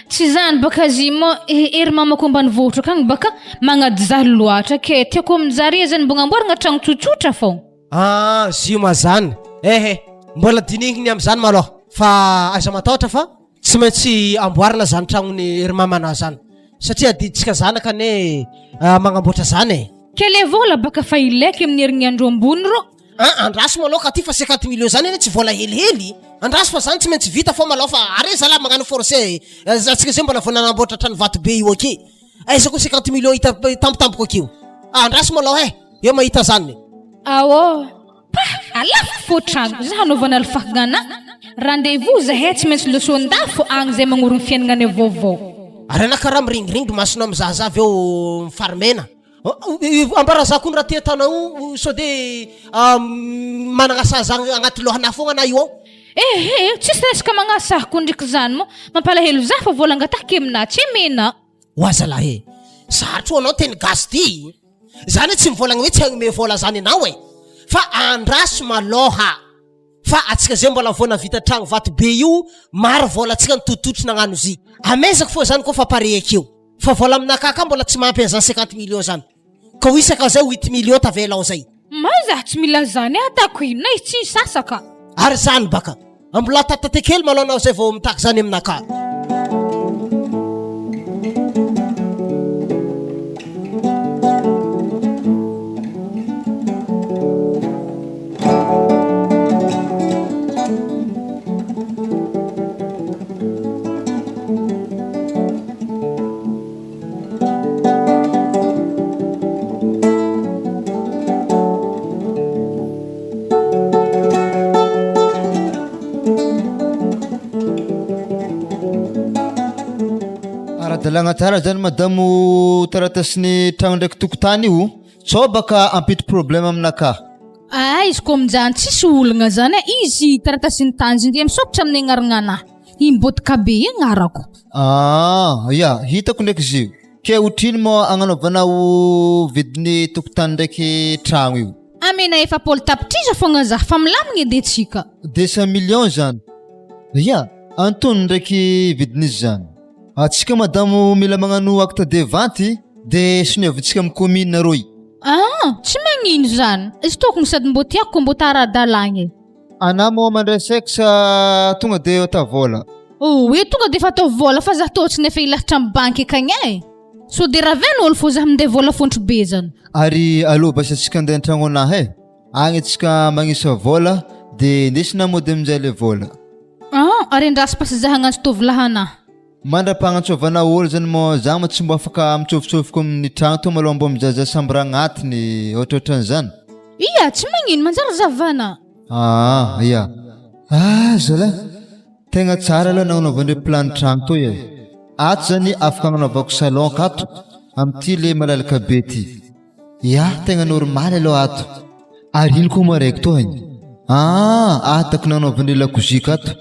S2: Tsy zany baka zy mo ery mamako ambany vohitra kagny baka magnady zaho loatra ke tiako aminjare zany mbo gnamboaragna tragno tsotsotra fogna.
S1: Zio ma zany. Mbola dinihiny am'zany malôha. Fa aza matahotra fa tsy maintsy amboarina zany tragnony ery mamana zany. Satria diditsika zanaka ne magnamboatra zany.
S2: Kele vola baka fa ilaiky amin'ny herignandro ambony ro.
S1: Andraso malôha ka ty fa 50 millions zany ene tsy vola helihely. Andraso fa zany tsy maintsy vita fô malôha fa are zala magnano forcé. Zatsika zay mbola vonanamboatra trano vato be io aky. Aiza ko 50 millions hita tampotampoka akio. Andraso malôha eo mahita zany.
S2: Alafo fô tragno za hanaovana alfahagana. Rendez-vous zahay tsy maintsy losondafo agny zay magnorogny fiainagnany vaovao.
S1: Arena karaha miringirindry masonao mizahazavy eo mifarimena. Ambara za kony raha tia tanao sode managnasaha zany agnaty lohana fogna na io ao.
S2: Tsisy resaka magnasaha ko ndriky zany mo mampalahelo za fa vola angatahake amina tsy mena.
S1: Oazala sarotro anao teny gasy ty. Zany tsy mivolagna hoe tsy hagnome vola zany anao fa andraso malôha. Fa atsika zay mbola vona vita tragno vato be io maro vola atsika nitototry nagnano zy. Amezako fô zany ko fa pare akeo. Fa vola aminaka ka mbola tsy mampy zany 50 millions zany. Ka isaka zay 8 millions tavelao zay.
S2: Za tsy mila zany atako ino na izy tsy sasaka.
S1: Ary zany baka. Ambola tatatekely malôha anao zay vao mitaky zany aminaka.
S6: Dalagna tsara zany madamo taratasy ny tragno ndraiky tokotany io, tsao baka ampito problème aminaka.
S2: Izy ko aminjany tsisy olagna zany izy taratasy ny tanjy misokatra amin'ny agnaragnanahy. Imbotika be agnarako.
S6: Hitako ndraiky zio. Ke otrino mo agnanaovanao vidiny tokotany ndraiky tragno io?
S2: Amena efa pôly tapitrisa fogna za fa milamigna edy tsika.
S6: 200 millions zany. Antony ndraiky vidin'izy zany. Atsika madamo mila magnano acte de vente de sonevintsika amin'ny commune roy.
S2: Tsy magnino zany. Izy tokony sady mbo tiako mbo taradalagny.
S6: Ana mo mandresaiky sa tonga de atavola.
S2: Tonga de fa atao vola fa za totsy nefa ilahatra amin'ny banky akagny so de raveno olo fô za minday vola fontry be zany.
S6: Ary alô basa atsika andeha an-tragno anahy agny atsika magnisa vola de ndesina mody amin'izay le vola.
S2: Arendrasy pasy za hagnantso tovolahanah.
S6: Mandra-pagnantsovana olo zany mo za mo tsy mbo afaka mitsofitsofiko amin'ny tragno to malôha mbo mizaza sambra agnatiny ohatrohatran'izany.
S2: Tsy magnino manjary zavana.
S6: Zala tegna tsara aloha nagnanaovandre plan tragno to ato zany afaka agnanaovako salon kato amin'ity le malalaka be ty. Tegna normal aloha ato. Ary ino koa mo araiky to hagny. Atako nagnanaovandre lakozia kato.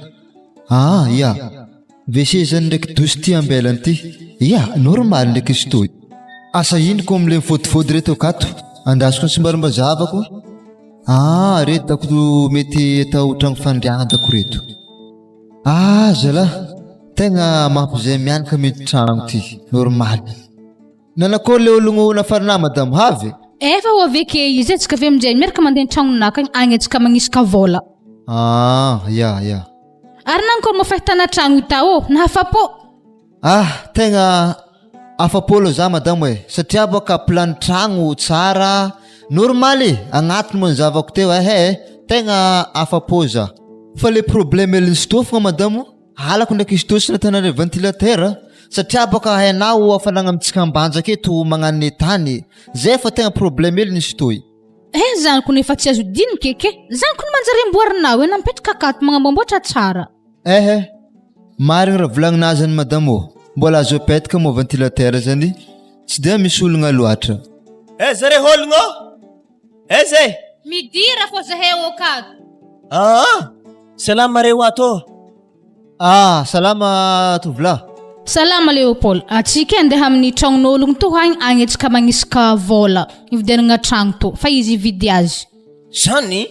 S6: WC zany ndraiky douche ty ambelany ty. Normal ndraiky izy toy. Asa ino ko am'le mifôdifôdy reto akato. Andasiko ny simbarombazavako. Reto dako mety atao tragno fandriagna dako reto. Zala tegna mampizay mianaka mety tragno ty. Normal. Nanakôry le ologno nafarana madame havy?
S2: Efa ho aveke izy atsika avy aminjay miaraka mandeha tragnonaka agny atsika magnisaka vola. Ary nankôry mafahitana tragno tao nahafapo.
S6: Tegna afapo lo za madame satria baka plan tragno tsara normal agnatiny mo ny zavako teo tegna afapo za. Fa le problème elin'ny stofagna madame halako ndraiky izy to sy natanare ventilateur satria baka hainao afanagna amitsika ambanja aketo magnano tany zay fa tegna problème eliny izy toy.
S2: Zany ko nefa tsy azo diny keke. Zany ko manjary amboarinao nampetraka akato magnamboamboatra tsara.
S6: Marigny raha volagninao zany madamo, mbola azo apetaka mo ventilateur zany, tsy dia misy ologna loatra.
S4: Zare ologno? Zay?
S2: Midira fô zahay okato.
S4: Salama reo ato.
S6: Salama tovolahy.
S2: Salama Leopold. Atsika andeha amin'ny tragnon'ologno to hagny agnetsika magnisaka vola ividianana tragno to fa izy vidy azy.
S4: Zany?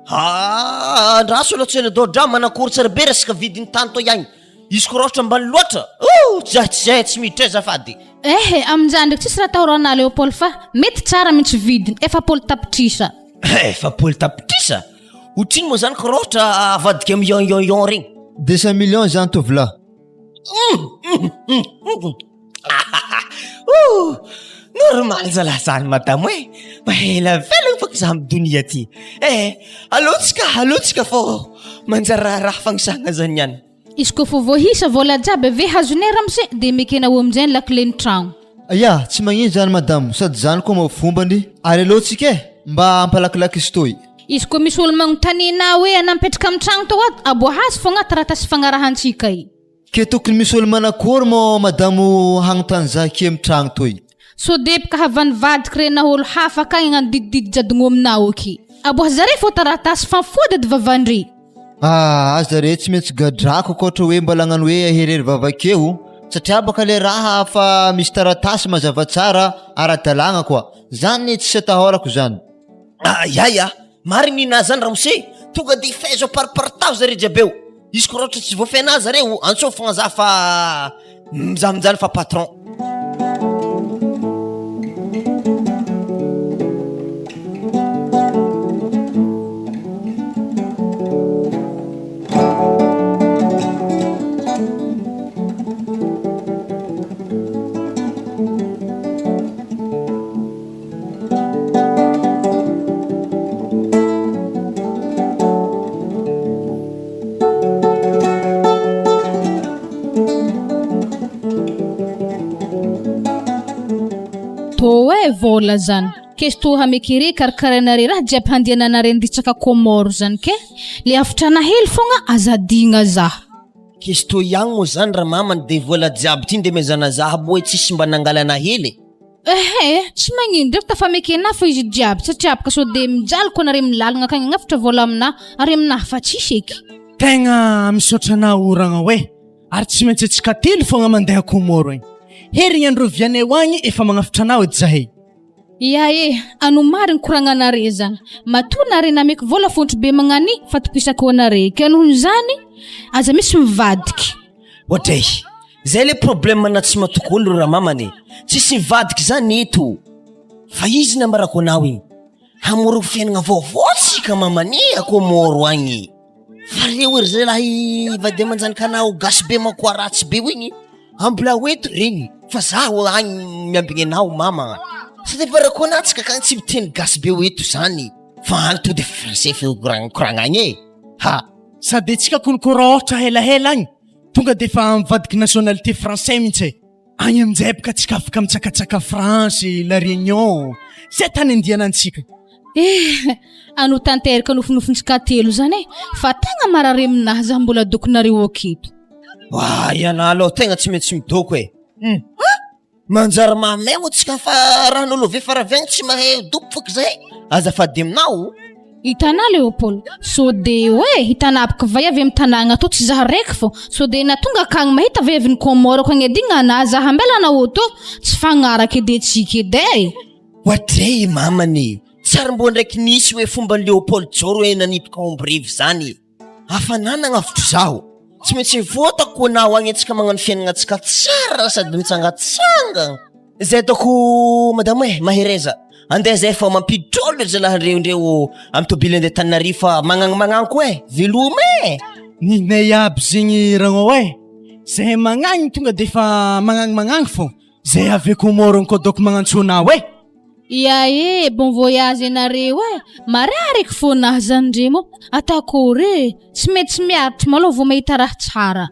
S4: Andraso aloha tsena dodra manakory tsara be resaka vidiny tany to ihany. Izy ko rohatra mbany loatra. Tsy zay tsy miditra azafady.
S2: Amin'izany ndraiky tsisy raha atahorana Leopold fa mety tsara mihitsy vidiny efapolo tapitrisa.
S4: Efapolo tapitrisa? Otriny moa zany ko rohatra avadika million regny.
S6: 200 millions zany tovolahy.
S4: Normal zalahy zany madamo mahela velogny fôka za amin'ny donia ty. Alotsika fô manjary raha fagnisana zany ihany.
S2: Izy ko fô voahisa vola jiaby ave hazonera amizay dia mekenao amizay ny lakileny tragno.
S6: Tsy magnino zany madamo, sady zany koa mafombany ary alotsika mba ampalakilaky izy toy.
S2: Izy ko misy olo magnotanina hoe anapetraka amin'ny tragno to ato aboahazy fogna taratasy fagnarahantsika
S6: ke tokony misy olo manakory mo madamo hagnotany zaky amin'ny tragno toy.
S2: So depaka havany vadiky rena olo hafa akagny agnano didididi jadogno aminao aky. Aboaha zare fô taratasy fanfody edy vavandry.
S6: Zare tsy maintsy gadrako koatra hoe mbola agnano hoe aherery vavakeo satria baka le raha fa misy taratasy mazava tsara ara-dalagna koa. Zany tsy atahorako zany.
S4: Marigny nina zany ramose tonga dia faizo apariparitao zare jiabeo. Izy ko rohatra tsy voafena zareo antsofagna za fa mizaha fa patron.
S2: Vola zany kesto hamekere karakaranare raha jiaby handiananare anditsaka komoro zany ke le afitrana hely fogna azadigna za
S4: kesto ihany moa zany raha mamany de vola jiaby ty nde mezana za boe tsisy mba nangalana hely.
S2: Tsy magnino ndraiky tafamekena fo izy jiaby satria ka so de mijaly ko nare milalagna akagny agnafitra vola amina ary amina fa tsisy eky.
S5: Tegna misaotrana oragna hoe ary tsy maintsy antsika telo fogna mandeha komoro igny. Herigny andro vianay hoagny efa magnafitra anao edy zahay.
S2: Ano mariny koragnanare zany. Matonare nameky vola fontry be magnany fa topisako anare. Ke noho zany aza misy mivadiky.
S4: Ohatray, zay le problème na tsy matokolo raha mamany. Tsisy mivadiky zany eto. Fa izy namarako anao igny. Hamoro fiainagna vaovao tsika mamany ako moro agny. Fa reo ery zay lahy vady amanjanaka anao gasy be makoa ratsy be igny. Ambla hoeto regny. Fa zaho agny miambigny anao mama. Sady barako anatsika kagny tsy miteny gasy be hoeto zany. Fa agny to de français fe koragna agny
S5: Sady tsika konokorohatra helahela agny tonga de fa mivadiky nationalité français mihitsy. Agny amin'izay baka tsika afaka mitsakatsaka France, la Réunion. Zay tany andianantsika.
S2: Ano tanteraka nofinofitsika telo zany fa tegna marare aminahy za mbola dokonareo aketo.
S4: Ianao aloha tegna tsy maintsy midoko manjary mamay mo tsika fa raha nolove faraviagny tsy mahay doko foka zay. Azafady aminao.
S2: Hitana Leopold, so de hoe hitana abaka vaiavy amin'ny tanàgna to tsy zaha raiky fô. So de natonga akagny mahita vaiavy ny Komoro ko agnedigna ana za hambela na oto tsy fagnaraka edy tsika edy.
S4: Ohatray mamany. Tsary mbo ndraiky nisy hoe fomba Leopold Joro hoe nanipaka ombrivo zany. Hafanana agnavotro zaho. Tsy maintsy mivotako anao agny antsika magnano fiainagna antsika tsara sady mitsangatsanga. Zay ataoko madamo mahereza. Andeha zay fa mampidrolo zalahy reo amin'ny tobily andeha Tananarivo fa magnagno koa velome.
S5: Ninay aby zegny ragno zay magnagny tonga de fa magnagno fô. Zay avy Komoro kodoko magnantsona
S2: bon voyage anareo mararaiky fô nahy zany remo atakory tsy mety miaritry malô vao mahita raha tsara.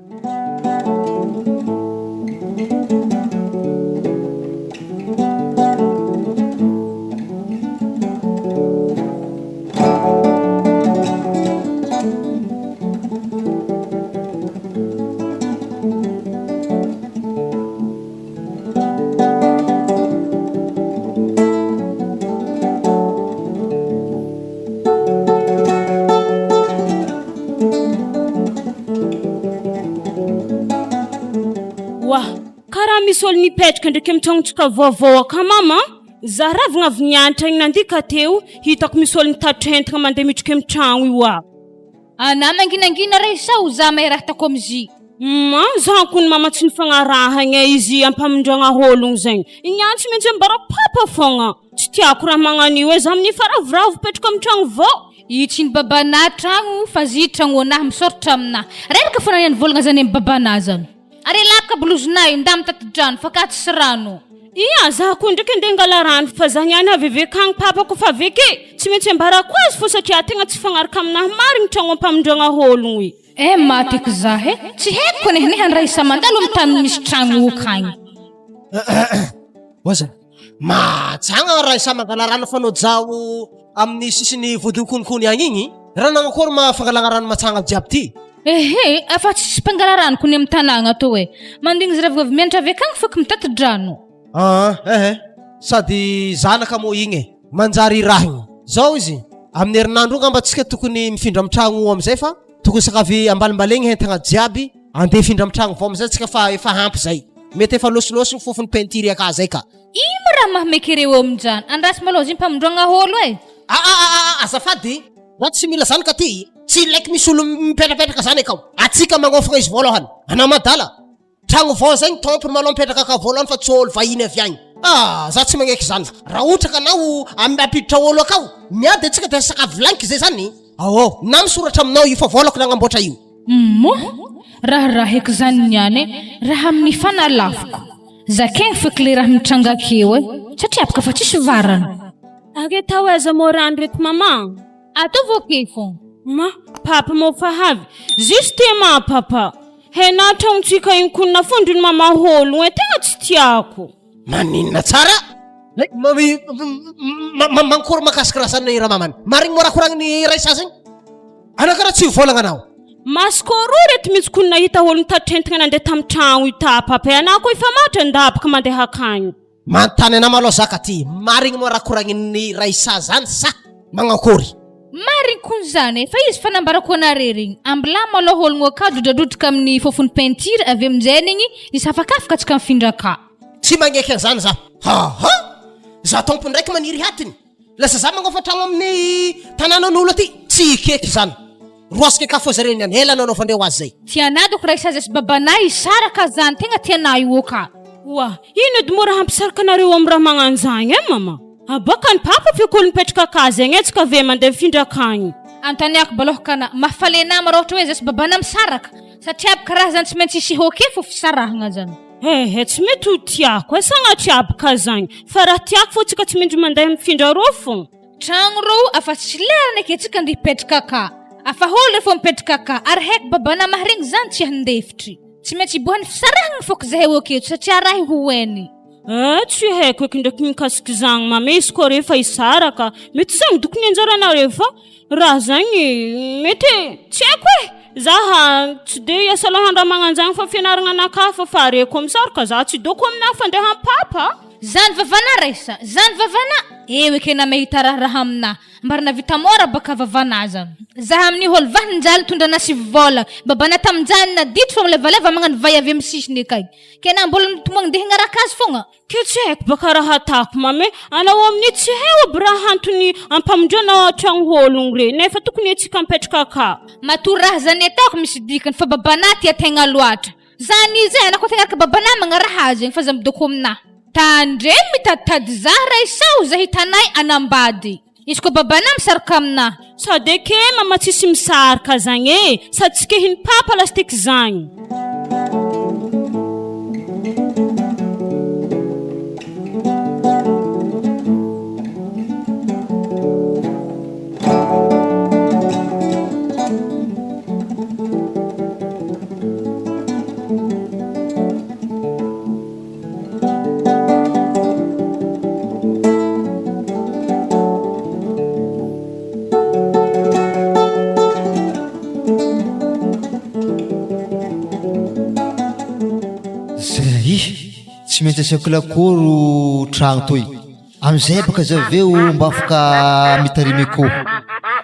S3: olo nipetraka ndraiky mitragnotsika vaovao aka mama za ravagna avy nianatra igny nandika teo hitako misy olo nitatitra entagna mandeha mitrika mitragno io a
S2: ana manginangina resao za mahay raha tako amzy
S3: za kony mama tsy nifagnarahagna izy ampamindragna ologno zegny igniantsy maintsy ambara papa fogna tsy tiako raha magnan'io hoe za amin'ny faravoravo petraka mitragno vao
S2: itsy ny babana tragno fa zy tragno anahy misoratra aminahy reraka fa naniany volagna zany amin'ny babana zany ary laka blozinahy nda mitatidrano fa ka tsy rano
S3: ia za koa ndraiky andeha angala rano fa za niany avevekagny papako fa aveke tsy maintsy ambarako azy fô satria tegna tsy fagnaraka aminahy marigny tragno ampamindragna ologno i
S2: matiky zahe tsy haiko nehaneha ny raha isa mandalo amin'ny tany misy tragno okagny
S1: oza matsagna raha isa mangala rano fanao jao amin'ny sisiny vodinkonikony agny igny raha nagnakory mafangalagna rano matsagna jiaby ty
S2: afa tsy mpangala rano kony amin'ny tanagna to hoe mandigny izy ravagna avy mianatra avekagny fako mitatidrano
S1: sady zanaka mo igny manjary rahigny zao izy amin'ny herinandro ngamba tsika tokony mifindra mitragno amizay fa tokony sakavy ambalimbalegny hentagna jiaby andeha findra mitragno vao amizay tsika fa efa hampy zay mety efa losilosy ny fofony peinture aka zay ka
S2: ino raha mahamekireo aminjany andrasy malô zy mpamindroagna holo e
S1: azafady raha tsy mila zany ka ty tsy laiky misy olo mipetrapetraka zany akao atsika magnofagna izy voalohany ana madala tragno vao zay ny tompony malo mipetraka ka voalohany fa tsy olo vahiny avy agny za tsy magneky zany raha ohatra ka anao ampiditra olo akao miady atsika de sakavy lanky zay zany na misoratra aminao io fa volako nagnamboatra io
S2: raha heky zany niany raha amin'ny fanalafiko zakegny fakle raha mitranga akeo satria apaka fa tsisy varana
S3: ake tao aiza morany reto mama
S2: atao voke fô
S3: papa mofahavy juste ma papa hena tragnontsika igny konina fondriny mama ologno tegna tsy tiako
S1: maninona tsara mankory makasika raha zany raha mamany marigny morakoragny ray sasagny anakaraha tsy volagna anao
S3: maskoro reto mitsy konina hita olo nitatrentigna nandeha tamin'ny tragno ita papa anao koa efa matra ndapaka mandeha akagny
S1: mantany ana malo zaka ty marigny morakoragny ray sa zany sa magnakory
S2: marigny kon zany fa izy fanambarako anare regny ambila malo ologno aka drodradrodrika amin'ny fofony peinture avy aminjay igny izy afakafaka tsika mifindraka
S1: tsy magneky an'izany za za tompony ndraiky maniry hatiny lasa za magnofa tragno amin'ny tanànan'olo aty tsy ikeky zany roasika ka fô zareny any hela nanao fandreo azy zay
S2: tianadoko raha isazy sy babanay isaraka zany tegna tianay io ka
S3: ino edy mora hampisaraka anareo amin'ny raha magnanjagny mama abaka ny papa fiakolo mipetraka akazy agny tsika ave mandeha mifindrakagny
S2: antaniako balohakana mafalena ma raha ohatra hoe zasy babana misaraka satria abaka raha zany tsy maintsy isy hoke fô fisarahagna zany
S3: tsy mety ho tiako sagnatria abaka zagny fa raha tiako fô tsika tsy maintsy mandeha mifindra rô fô
S2: tragno rô afa tsy lerana ake tsika andeha hipetraka ka afa holo refa mipetraka ka ary haiko babana maharegny zany tsy handefitry tsy maintsy iboahany fisarahagna fôko zahay oketo satria raha hoeny
S3: tsy haiko eky ndraiky mikasiky zagny mama izy koa refa isaraka mety zagny dokony anjaranareo fa raha zagny mety tsy haiko zaha tsy de iasalahandraha magnanjagny fa fianaragna anakafa fa areko misaraka za tsy doko aminahy fandeha papa
S2: zany vavana resa zany vavana eke na mahita raha aminahy mbarina vita mora baka vavana zany zaha amin'ny holo vahinjaly tondra nasy vola babana taminjany na dito fa milevaleva magnano vay avy amin'ny sisiny akay kena mbola mitomagny de hignaraka azy fogna
S3: ke tsy haiko baka raha atako mame anao amin'ny tsy hay aby raha antony ampamondrana tragno ologno re nefa tokony atsika mipetraka ka
S2: matory raha zany ataoko misy dikany fa babana tia tegna loatra zany izy anako tegna araka babana magnaraha azy fa za midoko aminahy tandre mitatady za raha isao za hitanay anambady izy koa babana misaraka aminahy
S3: sady ake mama tsisy misaraka zagny sady tsy kehiny papa lastiky zagny
S6: tsy maintsy asiako lakoro tragno toy amizay baka zaveo mba afaka mitarimy akô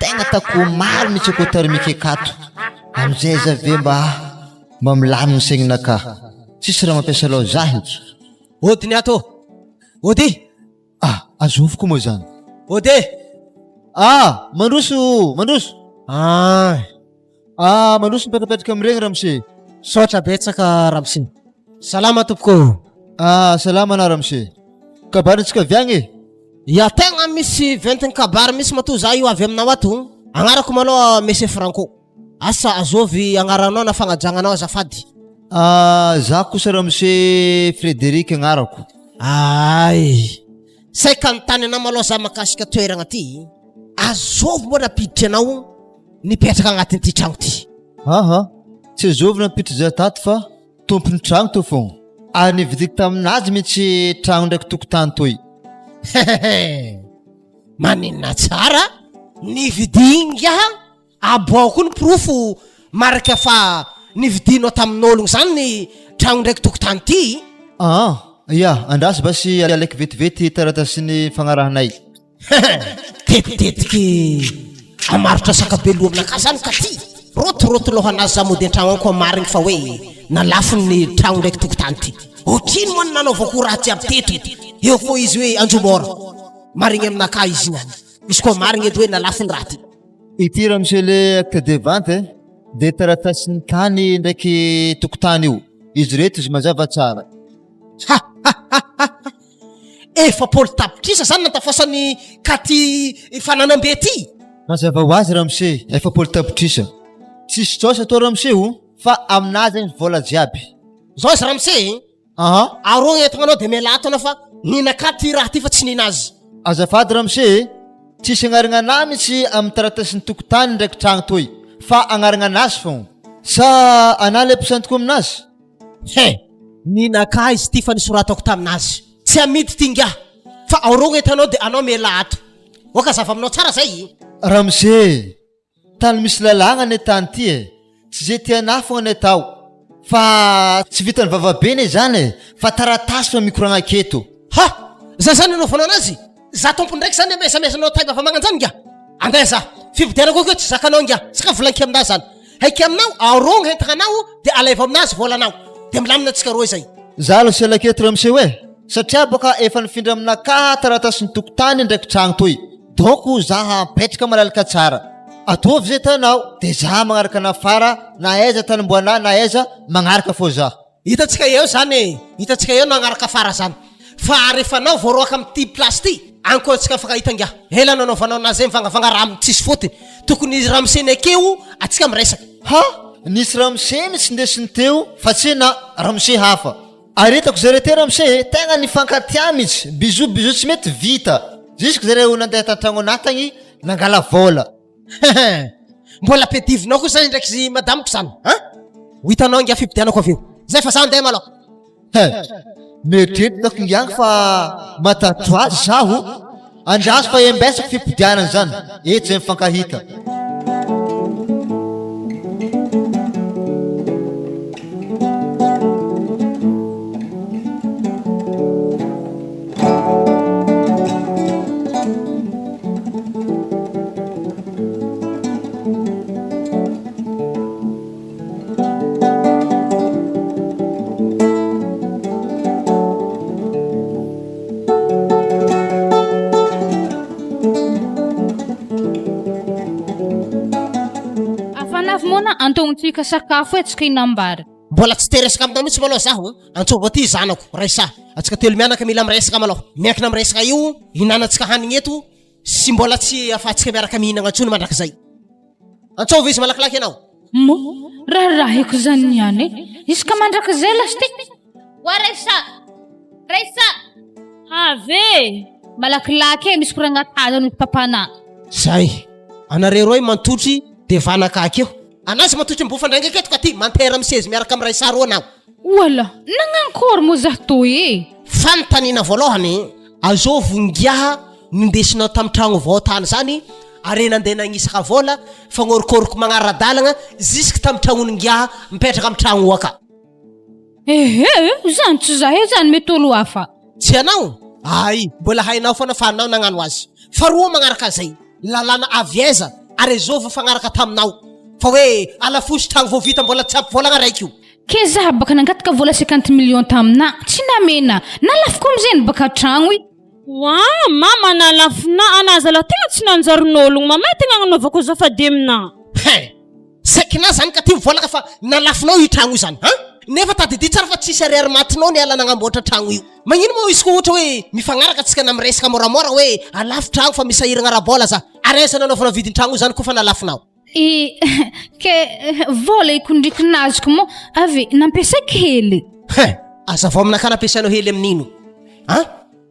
S6: tegna tako maro mitsy akô tarimiky akato amizay zaveo mba milaminy segninaka tsisy raha mampiasa lao zahy
S1: Ody ny ato. Ody.
S6: Azovoko moa zany.
S1: Ody.
S6: Mandroso. Mandroso mipetrapetraka amin'ireny Ramose.
S1: Sotra betsaka Ramose. Salama tompoko.
S6: Salama na Ramose. Kabarintsika viagny.
S1: Ya tegna misy ventiny kabary misy matoa za io avy aminao ato. Agnarako maloha Monsieur Franco. Asa azovy agnaranao na fagnajanganao azafady.
S6: Za kosa Ramose Frédéric agnarako.
S1: Say ka nitany anao maloha za makasika toeragna ty. Azovy mbola napiditry anao nipetraka agnatin'ity tragno ty.
S6: Tsy azovy nampiditry za tato fa tompony tragno to fogna. Ary nividiko taminazy mitsy tragno ndraiky tokotany toy.
S1: Maninna tsara nividinga aboko ny profo maraka fa nividinao tamin'ologno zany ny tragno ndraiky tokotany ty.
S6: Andraso basy alaiky vetivety taratasy ny fagnarahanay.
S1: Tetitetiky amarotra sakabelo aminaka zany ka ty rotiroty lohanazy za mody an-tragno anko amarigny fa hoe nalafo ny tragno ndraiky tokotany ty. Otrino moa nanaovako raha tsy aby teto eo fo izy hoe anjomora marigny aminaka izy io. Izy koa marigny edy hoe nalafo ny raha ty.
S6: Ity Ramose le acte de vente de taratasy ny tany ndraiky tokotany io. Izy reto izy mazava tsara.
S1: Efa politapitrisa zany natafasany katy fananambe ty.
S6: Mazava ho azy Ramose, efa politapitrisa. Tsisy tsosa to Ramose io fa aminazy ny vola jiaby.
S1: Zao izy Ramose. Arô entagna anao de mialato anao fa ninakaty raha ty fa tsy ninazy.
S6: Azafady Ramose, tsisy agnaragna ana mitsy amin'ny taratasy ny tokotany ndraiky tragno toy fa agnaragna anazy fogna. Sa ana le mpisantoko aminazy?
S1: Ninaka izy ty fa nisoratako taminazy. Tsy amidy tinga fa arô entanao de anao mialato. Oka zava aminao tsara zay.
S6: Ramose, tany misy lalagna ny tany ty tsy zay tiana fogna ny atao. Fa tsy vitany vavabeny zany fa taratasy fa mikoragna aketo.
S1: Za zany anao fanao anazy. Za tompony ndraiky zany mesamesanao taiba fa magnanjany nga. Anday za fividianako koa tsy zakanao nga. Saka volanky aminao zany. Haiky aminao arogna entagnanao de alaiva aminazy volanao. De milamina antsika roy zay.
S6: Za lo sy alaketo Ramose hoe. Satria boka efa nifindra aminaka taratasy ny tokotany ndraiky tragno toy. Donc za petraka malalaka tsara. Atovy zay tanao de za magnaraka nafara na aiza tany mboana na aiza magnaraka fô za.
S1: Hitatsika eo zany. Hitatsika eo nagnaraka fara zany. Fa rehefa anao voaroaka amin'ny tvplus ty ankoatsika fakahita nga. Hela nanaovanao nazy mivangavanga raha tsisy fotiny. Tokony Ramose nekeo atsika miresaka.
S6: Nisy Ramose misy ndesiny teo fa tsy na Ramose hafa. Aretako zare te Ramose tegna nifankatia mitsy. Bizo tsy mety vita. Jusque zare ho nandeha tantragno anatagny nangala vola.
S1: Mbola pedivinao koa zany ndraiky zy madamiko zany. Hitanao nga fipidianako avy eo. Zay fa za andeha malao.
S6: Mieritreritako ngiangy fa matato azy zaho. Andraso fa embesako fipidianana zany. Eto zay mifankahita.
S2: Antontsika sakafo etsika inambary.
S1: Mbola tsy teresaka aminao mitsy malao zaho. Antsova ty zanako raisa. Atsika telo mianaka mila miresaka malao. Miankina miresaka io hinanatsika hanigny eto sy mbola tsy afatsika miaraka mihinagna antsony mandrak zay. Antsova izy malakilaky anao.
S2: Rahahiko zany niany. Iska mandrak zay lasty. Wa Raisa. Ave. Malakilaky misy koragna tazany papana.
S1: Zay. Anare roy mantotry de vanaka akeo. Anazy matotry mbofa ndrainga aketo ka ty mantera misez miaraka amin'ny raisa roa anao.
S2: Wala, nangankôry mo za toy
S1: Fantanina voalohany azovy ngiaha nindesinao tamin'ny tragno vaotany zany ary nandeha nagnisaka vola fagnorokôroko magnaradalagna jusque tamin'ny tragno ngiaha mipetraka amin'ny tragno aka.
S2: Zany tsy zahay zany mety olo hafa.
S1: Tsy anao? Ay, mbola hainao foana fa anao nagnano azy. Faroa magnaraka zay, lalana avieza ary azovy fagnaraka taminao. Fa hoe alafosy tragno vao vita mbola tsy ampy volagna raiky io.
S2: ke zaho baka nangataka vola 50 million tamina tsy namena nalafiko amizay baka tragno i
S3: Wa mama nalafina anazala tegna tsy nanjarin'ologno mama tegna nanaovako zafady amina
S1: Sekina zany ka ty vola ka fa nalafinao io tragno io zany ha nefa tadidy tsara fa tsisy ariary matinao ny ala nagnamboatra tragno io magnino moa izy ko ohatra hoe mifagnaraka atsika namresaka moramora hoe alafo tragno fa misy ahiragna rabola za aresa nanaovana vidin-tragno io zany kofa nalafinao
S2: ke vola ikondriky nazoko mo avy nampiasaiky hely
S1: aza vao aminaka nampiasainao hely amin'ino ha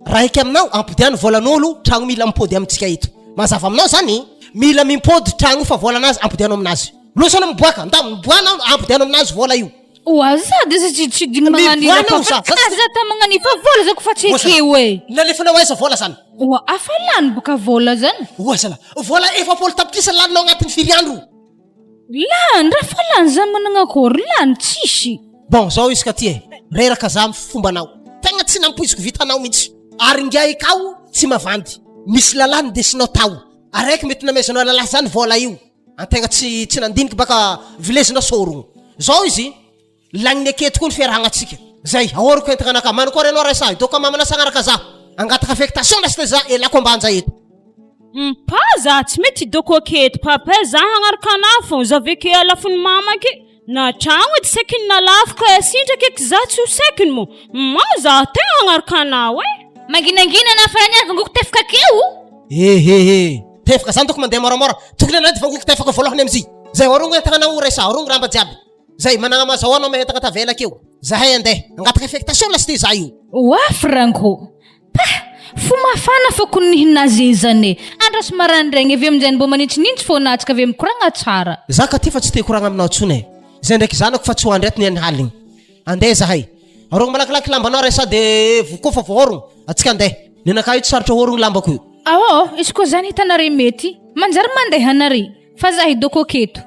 S1: raiky aminao ampodiano volan'olo tragno mila mimpody amintsika eto mazava aminao zany mila mimpody tragno fa volanazy ampodiano aminazy losana miboaka nda miboana ampodiano aminazy vola io
S2: wazady izy tsy digny magnanifa ta magnanifa vola zako fa tsy ekeo e
S1: nalefanao aiza vola zany
S2: wa afalany boka vola zany
S1: oazala vola efa polo tapitrisa laninao agnatin'ny firy andro
S2: lany raha falany zany managna akory lany tsisy
S1: bon zao izy ka ty e reraka za amin'ny fombanao tegna tsy nampoiziko vitanao mihitsy ary ngiay kao tsy mavandy misy lalany desinao tao araiky mety namezanao lalahy zany vola io antegna tsy nandiniky baka vilezinao sorogno zao izy lagniny aketo koa ny fiarahagnatsika zay ahoriko entagna anaka mano koa renao resa doko mamana sagnaraka za angataka affectation lasite za elako ambanja eto
S3: Paza tsy mety doko aketo papa za hagnaraka anao fô zaveke alafony mamaky na tragno edy sekiny nalafika asindraka eky za tsy ho sekiny mo ma za tegna hagnaraka anao e
S2: manginangina na fananiary vangoko tefaka keo
S1: tefaka zany toko mandeha moramora tokony anady vangoko tefaka voalohany amzy zay orogno entagna anao resa orogno ramba jiaby zay managna mazahoanao mahetagna tavela keo zahay andeha angataka affectation lasite za io
S2: wafranko fo mafana fa konihinazy zany andras marandraigny avy amizay mbo manintsinintsy fô natsika avy mikoragna tsara
S1: za ka ty fa tsy te koragna aminao tsony zay ndraiky zanako fa tsy ho andreto ny any haligny andeha zahay orogno malakilaky lambanao resa de vokofa voorogno atsika andeha ninaka io tsy sarotra orogno lambako io
S2: izy koa zany hitanare mety manjary mandeha anare fa za hidoko aketo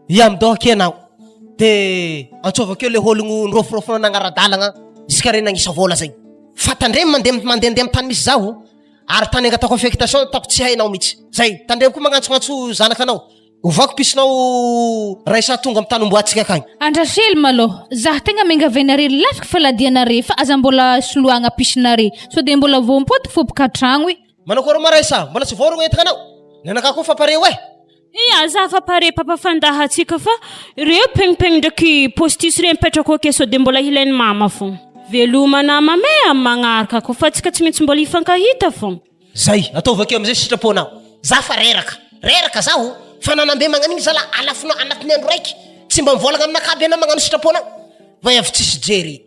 S1: ia midohaky anao de antsovakeo le hologno nirofirofona nagnaradalagna iska re nagnisa vola zay fa tandremy mandeha amin'ny tany misy zaho ary tany angatako affectation tako tsy hainao mihitsy zay tandremy koa magnatsogantso zanaka anao ovako pisinao raisa tonga amin'ny tany omboatsika akagny
S2: andrasely malôha za tegna mengavenare lafika faladianare fa aza mbola soloagna pisinare so de mbola voampody fobaka tragno i
S1: manakôry maraisa mbola tsy vorogno entaka anao nanaka koa fa pareo e
S3: Ia za fa pare papa fandahatsika fa reo pengpeng ndraiky postisy re mipetrako ake so de mbola ilainy mama fô velomana mame amin'ny magnaraka ko fa tsika tsy maintsy mbola hifankahita fô
S1: zay ataovakeo amizay sitraponao za fa reraka zaho fa nanambe magnan'igny zala alafinao anatin'ny andro raiky tsy mba mivolagna aminakaby anao magnano sitraponao va avy tsisy jery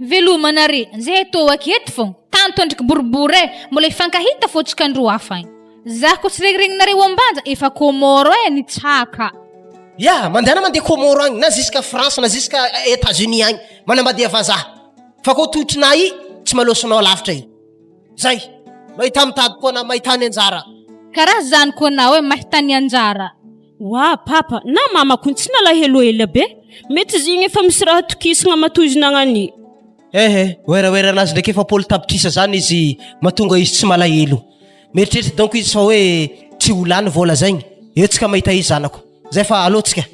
S2: velomanare zay tô aketo fô tanto andriky boribory mbola hifankahita fô tsika andro hafa za ko tsy regninareo ambanja efa komoro nitsaka
S1: mandehana mandeha komoro agny na jusqu'à France na jusqu'à États-Unis agny manambady avazaha fa ko totrinay tsy malosonao lavitra io zay mahita mitady koa na mahitany anjara
S2: karaha zany koa nao mahitany anjara
S3: wa papa na mama ko tsy nalahelo ela be mety zigny efa misy raha tokisagna matozina agnani
S1: wera anazy ndraiky efa polo tapitrisa zany izy matonga izy tsy malahelo meritreritra donc izy fa hoe tsy olany vola zaigny etsika mahita izy zanako zay fa alotsika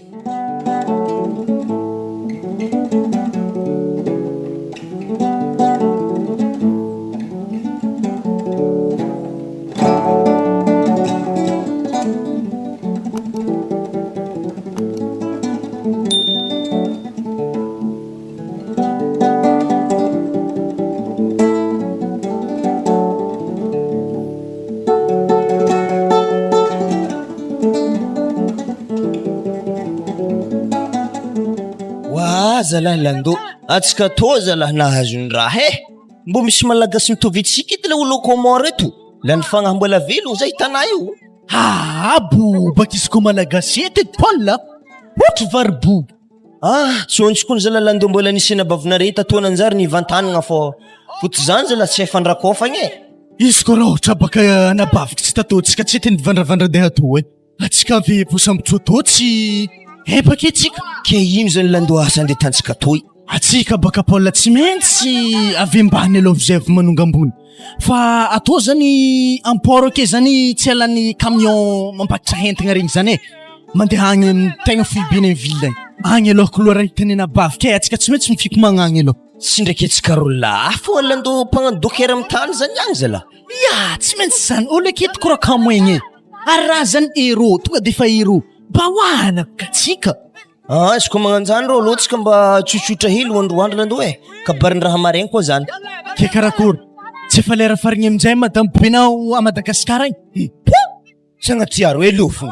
S4: zalahy lando atsika to zalahy nahazony raha mbo misy malagasy mitovitsika edy le olo komoro eto lany fagnahy mbola velogno zay hitanay io
S5: abo bakisy ko malagasy ety paula otry varibo
S4: tsontsy koa zalahy lando mbola nisena bavinare tatoana anjary nivantanagna fô foty zany zalahy tsy fandrakofagne
S5: izy ko raha ohatra baka nabaviky tsy tatotsika tsy ety nivandravandra ndeha atao atsika avy posambotsotô tsy epake tsika
S4: ke ino zany lando asa nde tansika toy
S5: atsika baka paula tsy maintsy avy ambany aloha vizay avy manonga ambony fa atao zany amport ake zany tsy alany camion mampakitra hentagna regny zany mandeha agny tegna fibiny amin'ny ville agny aloha koloha raha hitanena bavika atsika tsy maintsy mifiko magnagny aloha
S4: tsy ndraiky etsika rolafo alando mpagnandokera amin'ny tany zany agny zala
S5: ya tsy maintsy zany olo aketo koraha kamoigny ary raha zany héros tonga de fa héros bahoanako katsika
S4: izy koa magnano zany rô loatsika mba tsotsotra hily androandro lando ka bariny raha maregny koa zany
S5: ke karakory tsy efa lera farigny amin'izay madame benao a Madagascar agny
S4: sagnatiaro lofo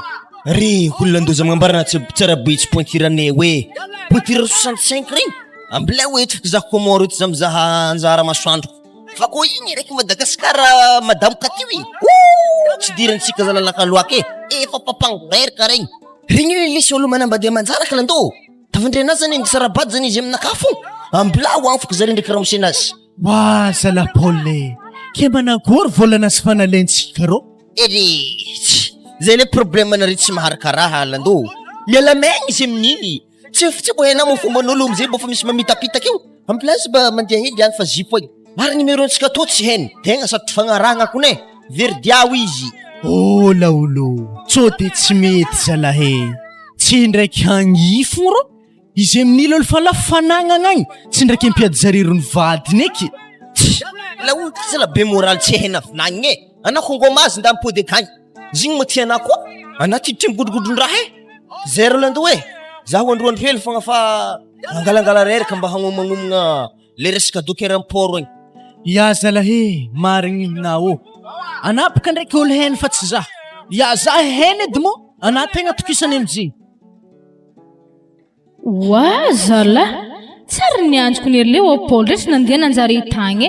S4: ry olonandoza magnambarana tsara bitsy pointirane hoe pointira 65 regny ambila oetrika za komoro eto za mizaha anjara masoandro fa koa igny raiky Madagascar madame katio igny tsy dirantsika zalalaka loaka efa papangorerika regny regny lisy olo manambady manjara ka lando tafandrena zany ngisarabady zany izy aminakafo ambila hoanfoko zare ndraiky raha mosy anazy
S5: wa zala Paule ke managory volana sy fanalentsika rô
S4: zay le problème nare tsy maharaka raha lando miala megny izy amin'iny tsy bo hainao mofomban'olo amizay mbo fa misy mamitapitaka io amplace ba mandeha hely agny fa zipo agny mary numéro antsika to tsy hainy tegna sady fagnarahagna kone verdiao izy
S5: laolo tsô de tsy mety zalahe tsy ndraiky hagnifo rô izy amin'ilo olo fa lafanagnana agny tsy ndraiky ampiady zarirony vadiny eky
S4: la olo zala be moral tsy haina vinagny ana kongomazy nda mipody akagny zigny matiana koa ana titry migodrogodron-draha zero lando za ho androandro hely fogna fa angalangala reraka mba hagnomagnomagna le resaka dokera amporo agny
S5: ya zalahe marigny hinao anapaka ndraiky olo heny fa tsy za ya za heny edy mo ana tegna tokisany amizay
S2: wa zala tsary nianjoko nery le Paul resy nandeha nanjare tagny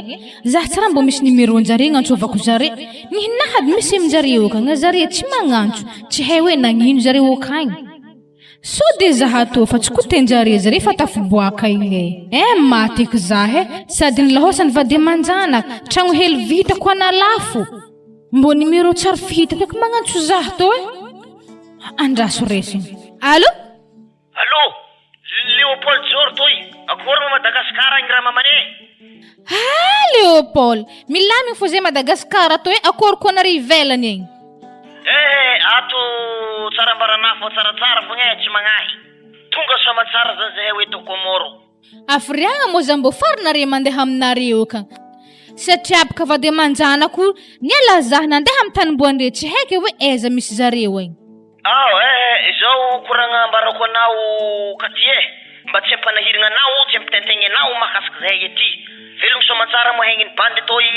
S2: za tsara mbo misy numéro anjare gnantsovako zare nihinahady misy aminjare okagna zare tsy magnantso tsy hay hoe nagnino zare okagny so de zaha to fa tsy kotenjare zare fa tafiboaka igny matiky zahe sady nilahosany vady amanjana tragno hely vita ko analafo mbo numéro tsara fihitako eky magnantso zaha to andraso resiny allo
S7: Léopold Zor toy akory mo Madagascar agny raha mamane
S2: Léopold milamy fo zay Madagascar to akory ko nare ivelany egny
S7: ato tsara mbaranafo tsaratsara fogna tsy magnahy tonga somatsara zany zahay hoe to Komoro
S2: afiriagna mo za mbo fary nare mandeha aminareo ka satria abaka vady amanjanako niala zaha nandeha amin'ny tanimboandre tsy haiky hoe aiza misy zareo egny
S7: izao koragna ambarako anao katy mba tsy ampanahiragna anao tsy ampitentegny anao mahakasika zahay ety velogno somatsara mo haigny bandy toy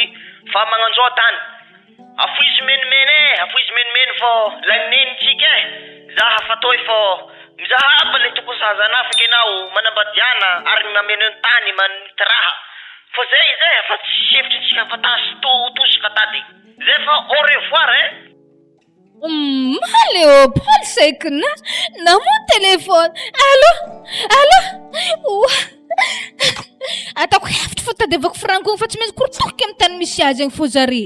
S7: fa magnanjao tany afo izy menimeny fô laninenitsika zaha fatoy fô mizahaba le tokony sahazana afaka anao manambadiana ary mameno ny tany manitraha fô zay fa tsy hevitrintsika fatasy tosika tady zay fa au revoir
S2: Léopold sekna na mon téléphone allo atako hevitry fô tadiavako franco fa tsy maintsy kortoky amin'ny tany misy azy agny fô zare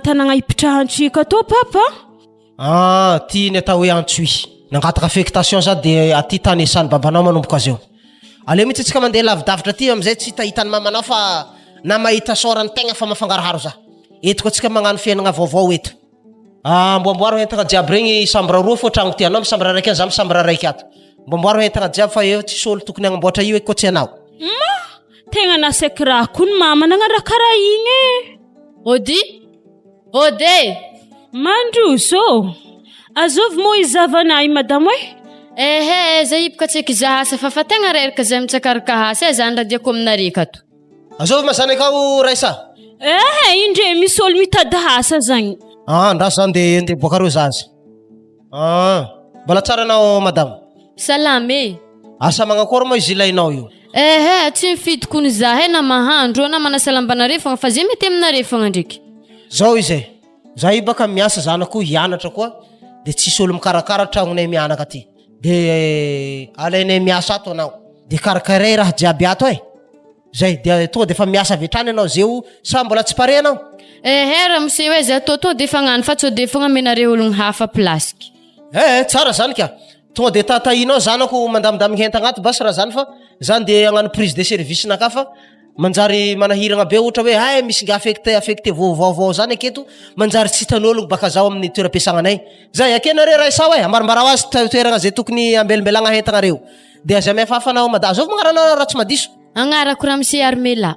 S3: tanagna ipitrahantsika to papa
S1: tiany atao hoe antsoy nangataka affectation za de aty tany esany babanao manomboka azy eo aleo mitsy tsika mandeha lavidavitra ty amizay tsy hitahitany mamanao fa na mahita sorany tegna fa mafangaraharo za eto koa tsika magnano fiainagna vaovao eto mboamboaro entagna jiaby regny sambra roa fô tragno ty anao misambra raiky za misambra raiky ato mboamboaro entagna jiaby fa eo tsisy olo tokony agnamboatra io koa tsy anao
S3: tegna naseky raha ko ny mama nagnandraha karaha igny
S8: Ode
S3: mandroso azovy mo izavanahy madamo
S8: zay ipaka tseky zahasa fa tegna reraka zay mitsakaraka hasa zany raha diako aminareka ato
S1: azovy masana akao raisa
S3: indre misy olo mitady hasa zagny
S1: ndraso zany de boaka reo zazy mbola tsara anao madamo
S8: salame
S1: asa magnakory mo izy ilainao io
S8: tsy mifidy kony zahay na mahandro na manasalambanare fogna fa zay mety aminare fogna ndraiky
S1: zao izy za io baka miasa zanako hianatra koa de tsisy olo mikarakara tragnonay mianaka aty de alainay miasa ato anao de karakaray raha jiaby ato zay de tonga de fa miasa vetrany anao zeo sa mbola tsy pare anao
S8: ramose hoe zay atao de fagnano fa tsy de fogna amenareo ologno hafa plasika
S1: tsara zany ka tonga de tatahinao zanako mandamindamy henta agnaty basy raha zany fa zany de agnano prise de service naka fa manjary manahiragna be ohatra hoe misy nga affecté vaovao zany aketo manjary tsy hitan'ologno baka zao amin'ny toeram-piasagnanay zay akenareo raha isa ambarambarao azy toeragna zay tokony ambelambelagna hentagnareo de azy ame fafanao zao magnaranao raha tsy madiso
S8: agnarako ramose armela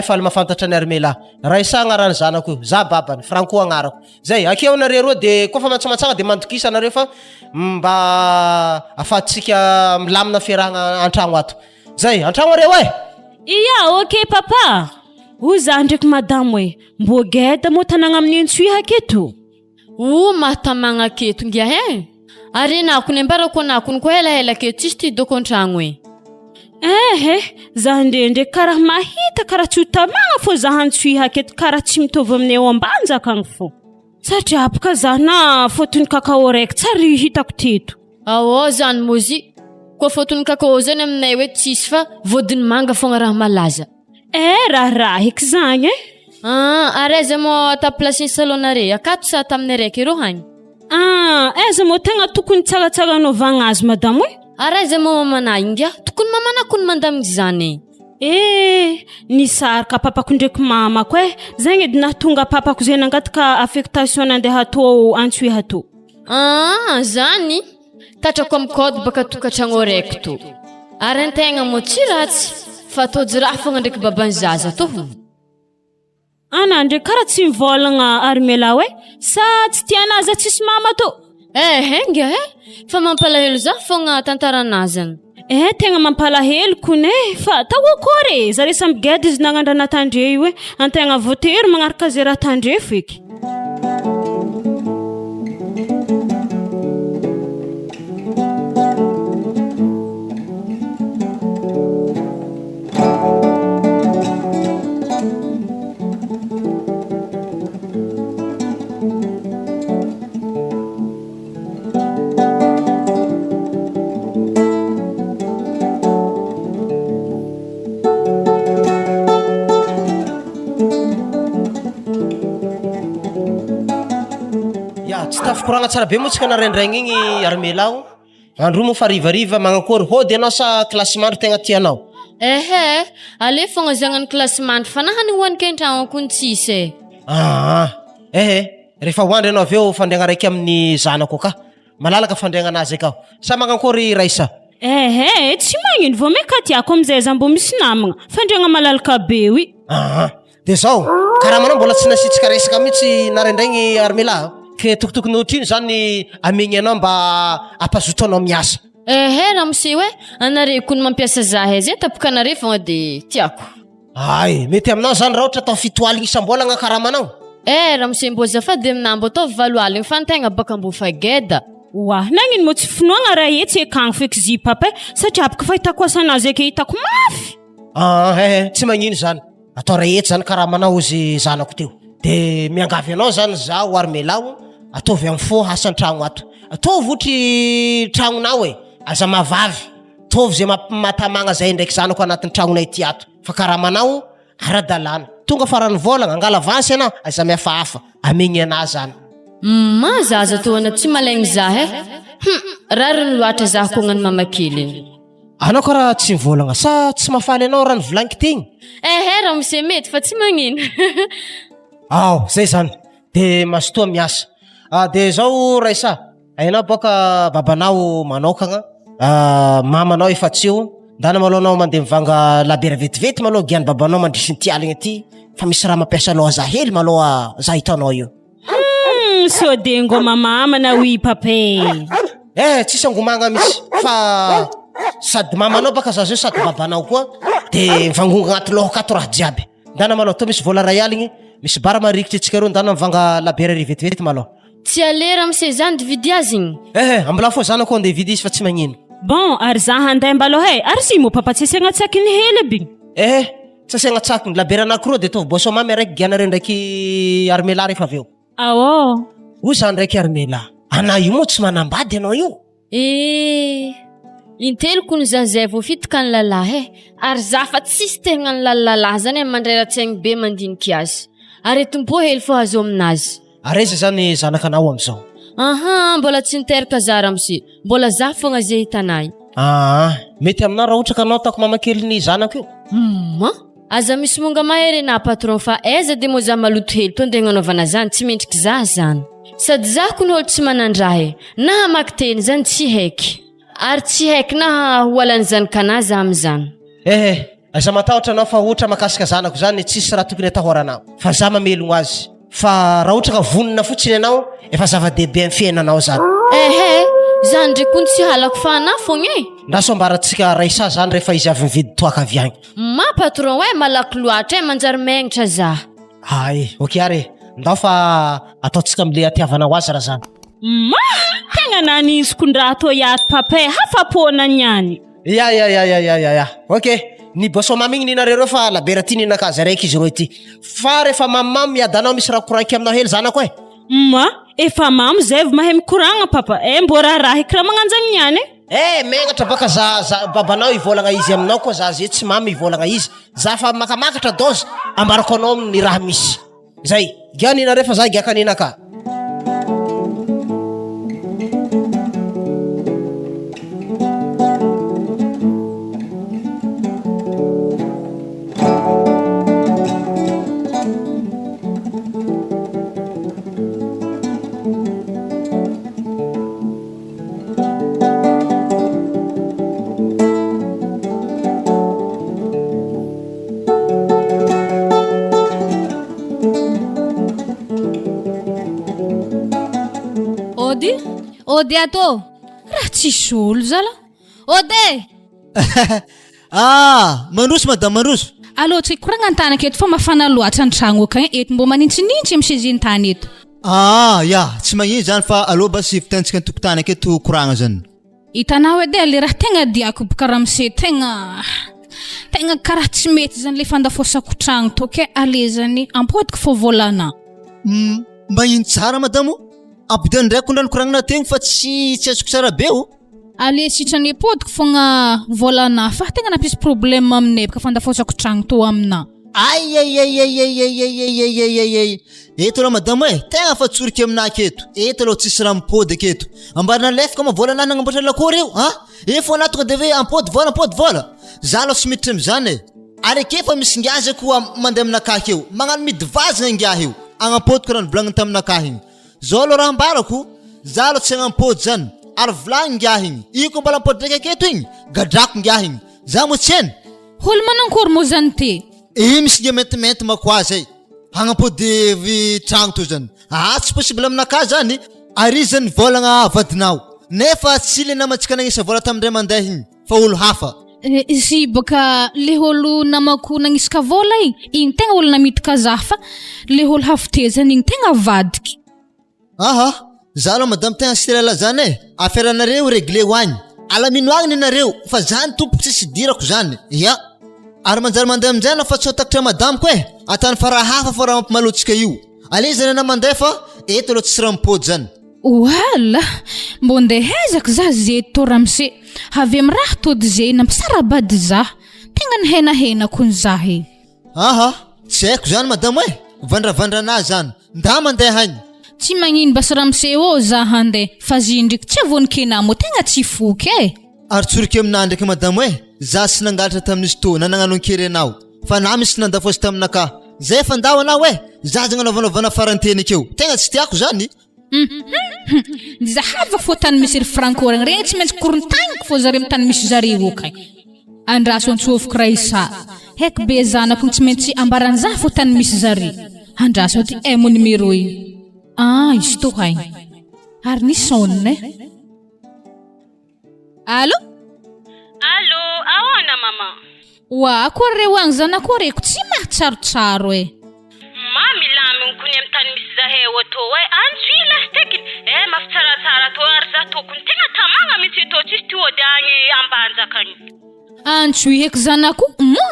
S1: fa le mafantatra ny armela raha isa agnarany zanako io za babany franco agnarako zay akeo nareo roa de kofa matsamatsaga de mandokisa nareo fa mba afahatsika milamina fiarahagna antragno ato zay antragno areo
S3: ok papa za ndraiky madamo hoe mbo geda mo tanagna amin'ny entsuiha aketo
S8: mahatamagna aketo ngia arenako ny ambarako anako ny ko helahela aketo tsisy ty doko antragno
S3: za ndrendreky karaha mahita karaha tsy ho tamagna fô za antsuiha aketo karaha tsy mitovy amin'ny eo ambanjaka agny fô satria apaka za na fotony kakao raiky tsary hitako teto
S8: zany mozy ko fotony kakao zany aminay hoe tsisy fa vodiny manga fogna raha malaza
S3: raha eky zany
S8: areza mo taplasiny salonare akato sa taminay raiky ero hagny
S3: aiza mo tegna tokony tsagatsaganaovagna azy madamo
S8: areza mo mamana ingia tokony mamanako ny mandaminy zany
S3: nisarika papako ndraiky mamako zagny edy nahatonga papako zay nangataka affectation nandeha atao antsuiha atao
S8: zany tatrako amin'ny code baka tokatragno raiky to ary antegna mo tsy ratsy fa tojiraha fogna ndraiky babany zaza to
S3: ndraiky karaha tsy mivolagna armela sa tsy tianazy tsisy mama to
S8: henga fa mampalahelo za fogna tantaranazany
S3: tegna mampalahelo kone fa tahoakôry zare samby geda izy nagnandrana tandre io antegna voatery magnaraka zay raha tandre feky
S1: tsy tafikoragna tsara be motsika narendraigny igny armelao andro mo fa rivariva magnakory hody anao sa klassemandro tegna tianao
S8: ale fogna zagnany klassemandro fa nahany hoanike antragno akony tsisy
S1: rehefa hoandry anao aveo fandriagna raiky amin'ny zanako ka malalaka fandriagna anazy akao sa magnakory raisa
S3: tsy magnino vao meka tiako amizay za mbo misy namagna fandriagna malalaka be oi
S1: de zao karaha manao mbola tsy nasitsika resaka mihitsy narendraigny armela ke tokotokony ohatrino zany amegny anao mba ampazoto anao miasa
S8: ramose hoe anare kony mampiasa zahay zay tapaka anare fogna de tiako
S1: mety aminao zany raha ohatra atao fitoaligny isam-bolagna karaha manao
S8: ramose mbo zafady aminah mbo atao valoaligny fa antegna baka mbo fa geda
S3: nagnino mo tsy finoagna raha etsy ekagny feky zy papa satria apaka fahitako asanazy ake hitako mafy
S1: tsy magnino zany atao raha etsy zany karaha manao izy zanako teo de miangavy anao zany zaho armelao ataovy amin'ny fo hasan-tragno ato ataovy ohatra tragnonao aza mavavy taovy zay matamagna zay ndraiky zanako anatin'ny tragnonay ty ato fa karaha manao ara-dalàna tonga farany volagna angala vansy anao aza miafahafa amegny anah zany
S8: zaza toana tsy malaigny zahe rariny loatra zaho kognany mamakely
S1: anao karaha tsy mivolagna sa tsy mafaly anao raha nivolaniko tigny
S8: ramose mety fa tsy magnino
S1: zay zany de mazotoa miasa de zao raisa ainao boka babanao manokagna mamanao efa tsio ndana malao anao mandeha mivanga labera vetivety malao giany babanao mandrisy ny tialigny aty fa misy raha mampiasa aloha za hely maloha za hitanao io
S3: sode ngomamamana wi pape
S1: tsisy angomagna misy fa sady mamanao baka za zao sady babanao koa de mivangonga agnaty lohakato raha jiaby ndana malao to misy vola ray aligny misy bara marikitry atsika reo ndana mivanga labera ry vetivety malao
S8: tsy alera amse zany de vidy azy igny
S1: ambola fo zanako andeha vidy izy fa tsy magnino
S3: bon ary za handay mbaloha ary zy mo papa tsy asiagna tsakiny hely aby
S1: tsy asiagna tsakiny labera anakiro de tovy boso mamy araiky gianare ndraiky armela rehefa aveo
S3: o
S1: zany ndraiky armela ana io moa tsy manambady anao io
S8: Intelo kun zazay vao fitika ny lalahy ary zafa tsisy tegna ny lalahy zany mandreratsiagny be mandiniky azy. Ary tompo hely fo azo aminazy.
S1: Areza zany zanakanao amizao.
S8: Mbola tsy niteraka zara amsi. Mbola za fogna zay hitanay.
S1: Mety amina raha ohatra ka anao tako mamakely ny zanako io.
S8: Aza misy monga mahery na patron fa eza de mo za maloto hely to nde gnanaovana zany tsy mendriky za zany. Sady za kun holo tsy manandrahy na hamaky teny zany tsy haiky. Ary tsy haiky na hoalan'ny zanakana za am'zany.
S1: Aza matahotra anao fa ohatra makasika zanako zany tsisy raha tokony atahoranao. Fa za mamelogno azy. Fa raha ohatra ka vonona fotsiny anao efa zava-dehibe amin'ny fiainanao zany.
S8: Zany ndray kun tsy halako fa ana fogna
S1: Ndaso ambaratsika raisa zany rehefa izy avy mividy toaka avy agny.
S8: Patron malaky loatra manjary magnitra za.
S1: Okay are. Ndao fa ataotsika amle atiavanao azy raha zany.
S3: Tegna nanisy kundraha to yato papay hafapona nyany.
S1: Ya. Okay. Ni boso maming ni nareo fa labera tini nakaza raiky izy roy ty. Fa rehefa mamam yadanao misy raha koranky aminao hely zanako
S3: efa mam zay mahay mikoragna papa. Mbora raha ikra magnanjany nyany.
S1: Megnatra baka za babanao ivolagna izy aminao koa za zay tsy mamy ivolagna izy. Za fa makamakatra dozy ambarako anao ny raha misy. Zay, giani na refa za giaka nina ka.
S2: Ody ato. Raha tsisy olo zala. Ody.
S5: Mandroso madame mandroso.
S2: Allo tsy koragna antanaka eto fa mafana loatra an-tragno akagny eto mbo manintsinintsy am'seziny tany eto.
S5: Tsy magnino zany fa allo basy vitantsika tokotany aketo koragna zany.
S2: Hitanao edy le raha tegna diako boka ramse tegna karaha tsy mety zany le fandafosako tragno to ke alezany ampodiko fo volana.
S5: Magnino tsara madame? Abdala ndray kondrany koragnana tegna fa tsy azoko tsara be
S2: Ale sitrany podiko fogna volana fa tegna napisy problème aminay baka fandafosako tragno to amina.
S5: Eto la madame tegna fa tsorika amina aketo. Eto lo tsisy raha mipody aketo. Ambarina lefaka ma volana nagnamboatra lakory io Efo anato de ve ampody vola. Za lo tsy miditra am'zany Ary kefa misy ngiazy koa mandeha aminakahy eo. Magnano midivazagna ngiahy io. Agnapodiko raha volagniny taminakahy igny. Zao lo raha ambarako za lo tsy agnampody zany ary volagny ngiahy igny. Iko mbala ampody ndraiky aketo igny gadrako ngiahy igny. Za mo tsy eny
S2: Holo manankory mo zany ty
S5: misy ngia mentimety makoa zay hagnampody vi tragno to zany tsy possible aminakahy zany ary zany volagna vadinao nefa tsy le namatsika nagnisa vola tamindray mandeha igny fa olo hafa
S2: si baka le holo namako nagnisaka vola igny tegna olo namidika za fa le holo hafite zany igny tegna vadiky.
S5: Za lo madame tegna sirala zany affaire nareo réglé hoagny alamino agny nareo fa zany tompoko tsisy dirako zany ary manjary mandeha aminjana fa tsy takatra madame ko atany fara hafa fa raha mampimalotsika io ale zany na mandeha fa eto lo tsisy raha mipody zany
S2: wala mbo ndeha ezaka za zeto ramse havy am raha tody zay nampisarabady za tegna nihenahena kon zahy
S5: tsy haiko zany madame vandravandranà zany nda mandeha hagny
S2: tsy magnino bas ramse za hande fa zindriky tsy avonikena mo tegna tsy foky
S5: ary tsorika aminah ndraiky madame za sy nangalatra tamin'izy to nanagano ankery anao fa na misy nandafosy taminaka zay fa ndao anao za zagnanaovanavana faranteny akeo tegna tsy tiako zany
S2: zahavako fo tany misy ry frankoragna regny tsy maintsy korontagniko fo zare amin'ny tany misy zareo akay andraso antsofoko raisa haiko be zanako tsy maintsy ambarany za fo tany misy zare andraso ty mo numéro izy to haigny ary ny sonne Allo
S3: ahoana mama
S2: akory re hoagny zanakoreko tsy mahatsarotsaro
S3: milamigny kony amin'ny tany misy zahay oto Andry lasteky mafitsaratsara to ary za tokony tegna tamagna mitsy to tsisy ty ody agny ambanjakagny
S2: Andry heko zanako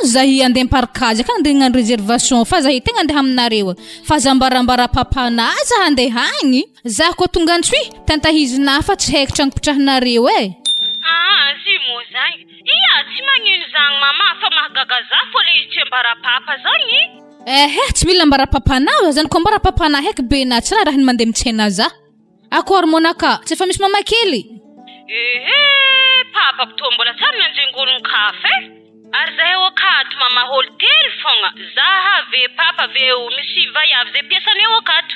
S2: zahy andeha amparikajy ka andeha hagnano réservation fa zahy tegna andeha aminareo fa zambarambara papana za andeha hagny za koa tonga antsoy tantahizina fa tsy haiko trano pitrahanareo
S3: zy mo zagny ia tsy magnino zagny mama fa mahagaga za fô le izy tsy ambara papa zagny
S2: tsy mila ambara papanao zany koa ambara papana haiko be na tsy raha ny mandeha mitsena za akory monaka tsy efa misy mama kely
S3: papa to mbola tsara nanjengolony kafe ary zahay okato mama hôtely fogna zaha ve papa ve misy vayavy zay piasany okato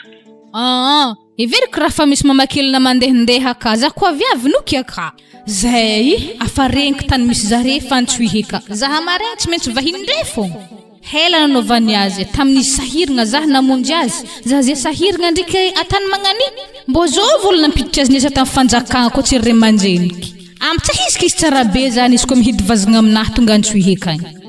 S2: iveriko raha fa misy mama kely na mandehandeha ka za koa viavy noky aka zay afa regniko tany misy zare fantsoihika zaha maray tsy maintsy vahindre fogna hela nanaovany azy tamin'ny sahiragna zaha namonjy azy zaha zay sahiragna ndraiky atany magnany mbo zao volana nampiditra azy niasa tamin'ny fanjakagna koa tsy ry manjeniky ampitsahizika izy tsara be zany izy koa mihidy vazagna aminahy tonga antsoihika agny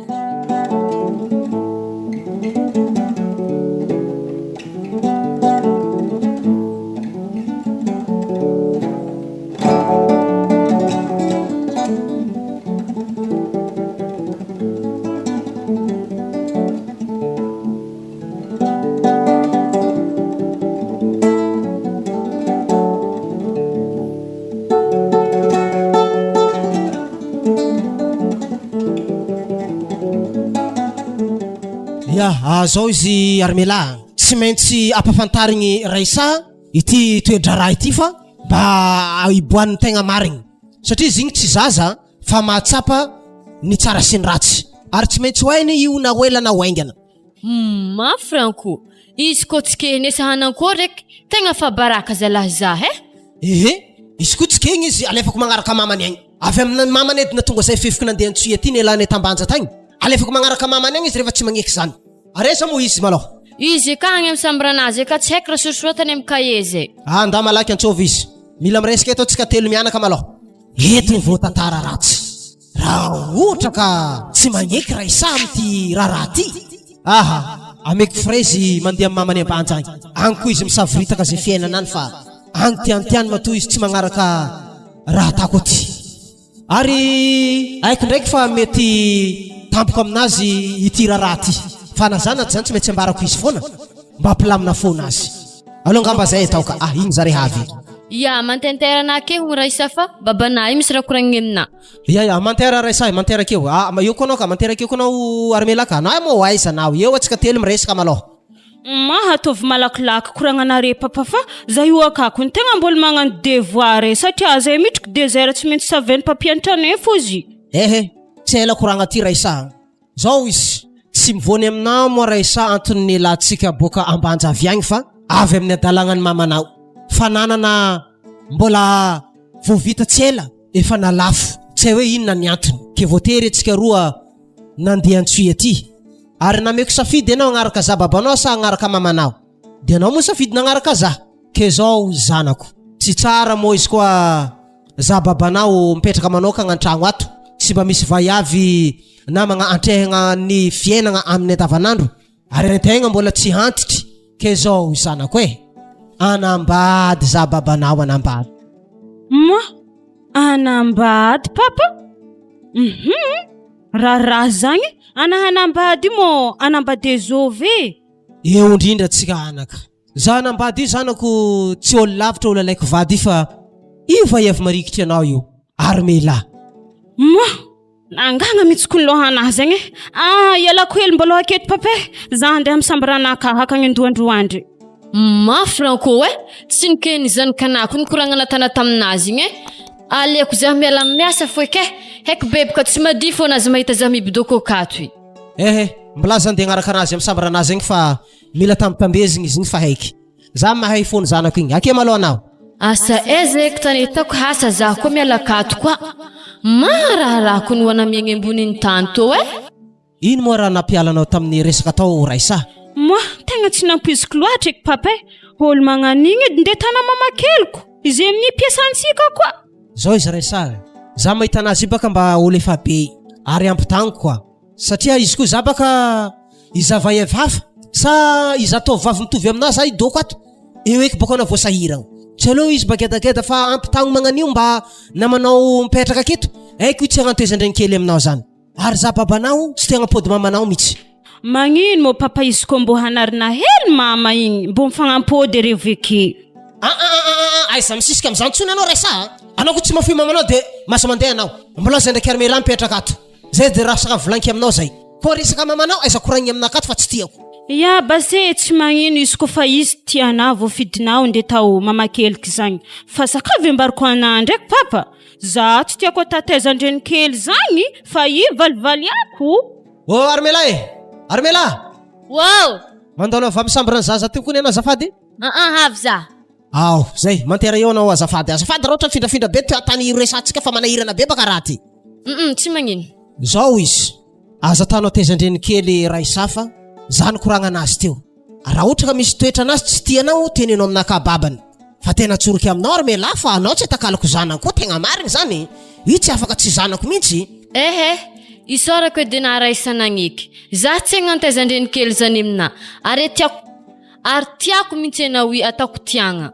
S1: zao izy armela tsy maintsy ampafantarigny raisa ity toedra raha ity fa mba iboan'ny tegna marigny satria izy igny tsy zaza fa mahatsapa ny tsara sy ny ratsy ary tsy maintsy hoainy io na hoela na hoaingana
S8: mafranko izy koa tsy kehnesa hanankoa reky tegna fa baraka zalahy zah
S1: izy koa tsy kegny izy alefako magnaraka mamany agny avy amin'ny mamany edy na tonga zay fefiko nandeha antsoy aty ny elany tambanja tagny alefako magnaraka mamany agny izy rehefa tsy magneky zany aresa mo izy malo
S8: izy ka agny amsambranazy ka tsy haiko raha sorosorotany amin'ny kahier zay
S1: nda malaky antsovy izy mila miresaka eto tsika telo mianaka malo eto ny voatantara ratsy raha ohatra ka tsy magneky raha isa amity raha ty ameko frezy mandeha amin'ny mamany ambanja agny agny koa izy misavoritaka zay fiainana any fa agny tiantiany matoa izy tsy magnaraka raha tako aty ary aiko ndraiky fa mety tampoko aminazy ity raha ty fa nazana zany tsy maintsy ambarako izy foana mba ampilamina foana azy aloha ngamba zay ataoka igny zare havy
S8: mantenterana ke ho raisa fa babana misy raha koragniny amina
S1: mantera raisa mantera keo io koa anao ka mantera keo koa anao armelaka na mo aiza nao eo atsika telo miresaka maloha
S3: mahatovy malakilaky koragnanare papa fa zay io akako ny tegna mbola magnano devoir satria zay mitriky désert tsy maintsy saveny papieantrane fo izy
S1: tsy ela koragna ty raisa zao izy tsy mivony aminao moa raisa antony latsika boka ambanja avy agny fa avy amin'ny adalagnany mamanao fa nanana mbola voavita tsy ela efa nalafo tsy hoe inona ny antony ke voatery atsika roa nandeha antsoy aty ary nameko safidy ianao agnaraka za babanao sa agnaraka mamanao dia anao moa safidy nagnaraka za ke zao zanako tsy tsara moa izy koa za babanao mipetraka manokagna an-tragno ato tsy mba misy vayavy na antrehagna ny fiainagna amin'ny andavanandro ary antegna mbola tsy hantitry ke zao zanako anambady za babanao anambady
S3: anambady papa raha zagny anahanambady mo anambady zove
S1: eo indrindra tsika anaka za anambady io zanako tsy olo lavitra olo alaiko vady fa io vayavy marikitry anao io armela
S3: angagna mitsiko ny lohanahy zagny ialako hely mbola aketo papa za andeha misambaranaka hakagny andoandroandry
S8: mafranko tsy nikeny zany kanako nikoragna tana taminazy igny aleko za miala miasa foike haiko bebaka tsy madi fo anazy mahita za mibidoko akato
S1: mbolaza andeha agnaraka anazy misambaranazy igny fa mila tambezigny izy igny fa haiky za mahay fony zanako igny ake malo anao
S8: asa ezeko tany hitako hasa za koa miala akato koa maraharahako ny hoana miagny amboniny tany to
S1: ino moa raha nampialanao tamin'ny resaka tao raisa
S3: tegna tsy nampoiziko loatra eky papa olo magnanigny edy nde tana mamakeliko izy amin'ny piasantsika koa
S1: zao izy raisa za mahita anazy io baka mba olo efa be ary ampitagno koa satria izy koa za baka izava evafa sa izatovy vavy mitovy aminazy za idoko ato eo eky baka na voasahiragna tsy aloha izy bagedageda fa ampitagno magnanio mba namanao mipetraka aketo aiko io tsy hagnantoezandregny kely aminao zany Ary za babanao tsy tegna pôdy mamanao mihitsy.
S3: Magnino mo papa izy ko mbo hanarina hely mama igny mbo mifagnampôdy ireo veke.
S1: Aiza misisika am'izany tsony anao resa. Anao ko tsy mafoy mamanao de masa mandeha anao. Mbola zay ndraiky armera mipetraka ato. Zay de raha saka volanky aminao zay. Ko resaka mamanao aiza koragny aminakato fa tsy tiako.
S3: Ya base tsy magnino izy ko fa izy tiana voafidinao nde tao mamakeliky zagny. Fa sakavy embariko ana ndraiky papa. Za tsy tiako tateza ndreny kely zagny fa i valivaly ako.
S1: Oh Armela e. Armela.
S8: Wow!
S1: Mandalo avy am'sambrana zaza teo kony anao azafady?
S8: Avy za.
S1: Aw, zay mantera eo anao azafady. Azafady raha ohatra fidrafindra be tany resantsika fa manahirana be baka raha ty.
S8: Tsy magnino.
S1: Zao izy. Aza tanao tezandreny kely ray safa. Zany koragna anazy teo. Raha ohatra ka misy toetra anazy tsy tianao tenenao aminaka babany. Fa tena tsoroky aminao Armela fa anao tsy takalako zanako koa tegna marigny zany. I tsy afaka tsy zanako mihitsy.
S8: Isorako edy na raisanagniky. Za tsy agnantezandreny kely zany amina. Ary tiako mihitsy anao ataoko tiagna.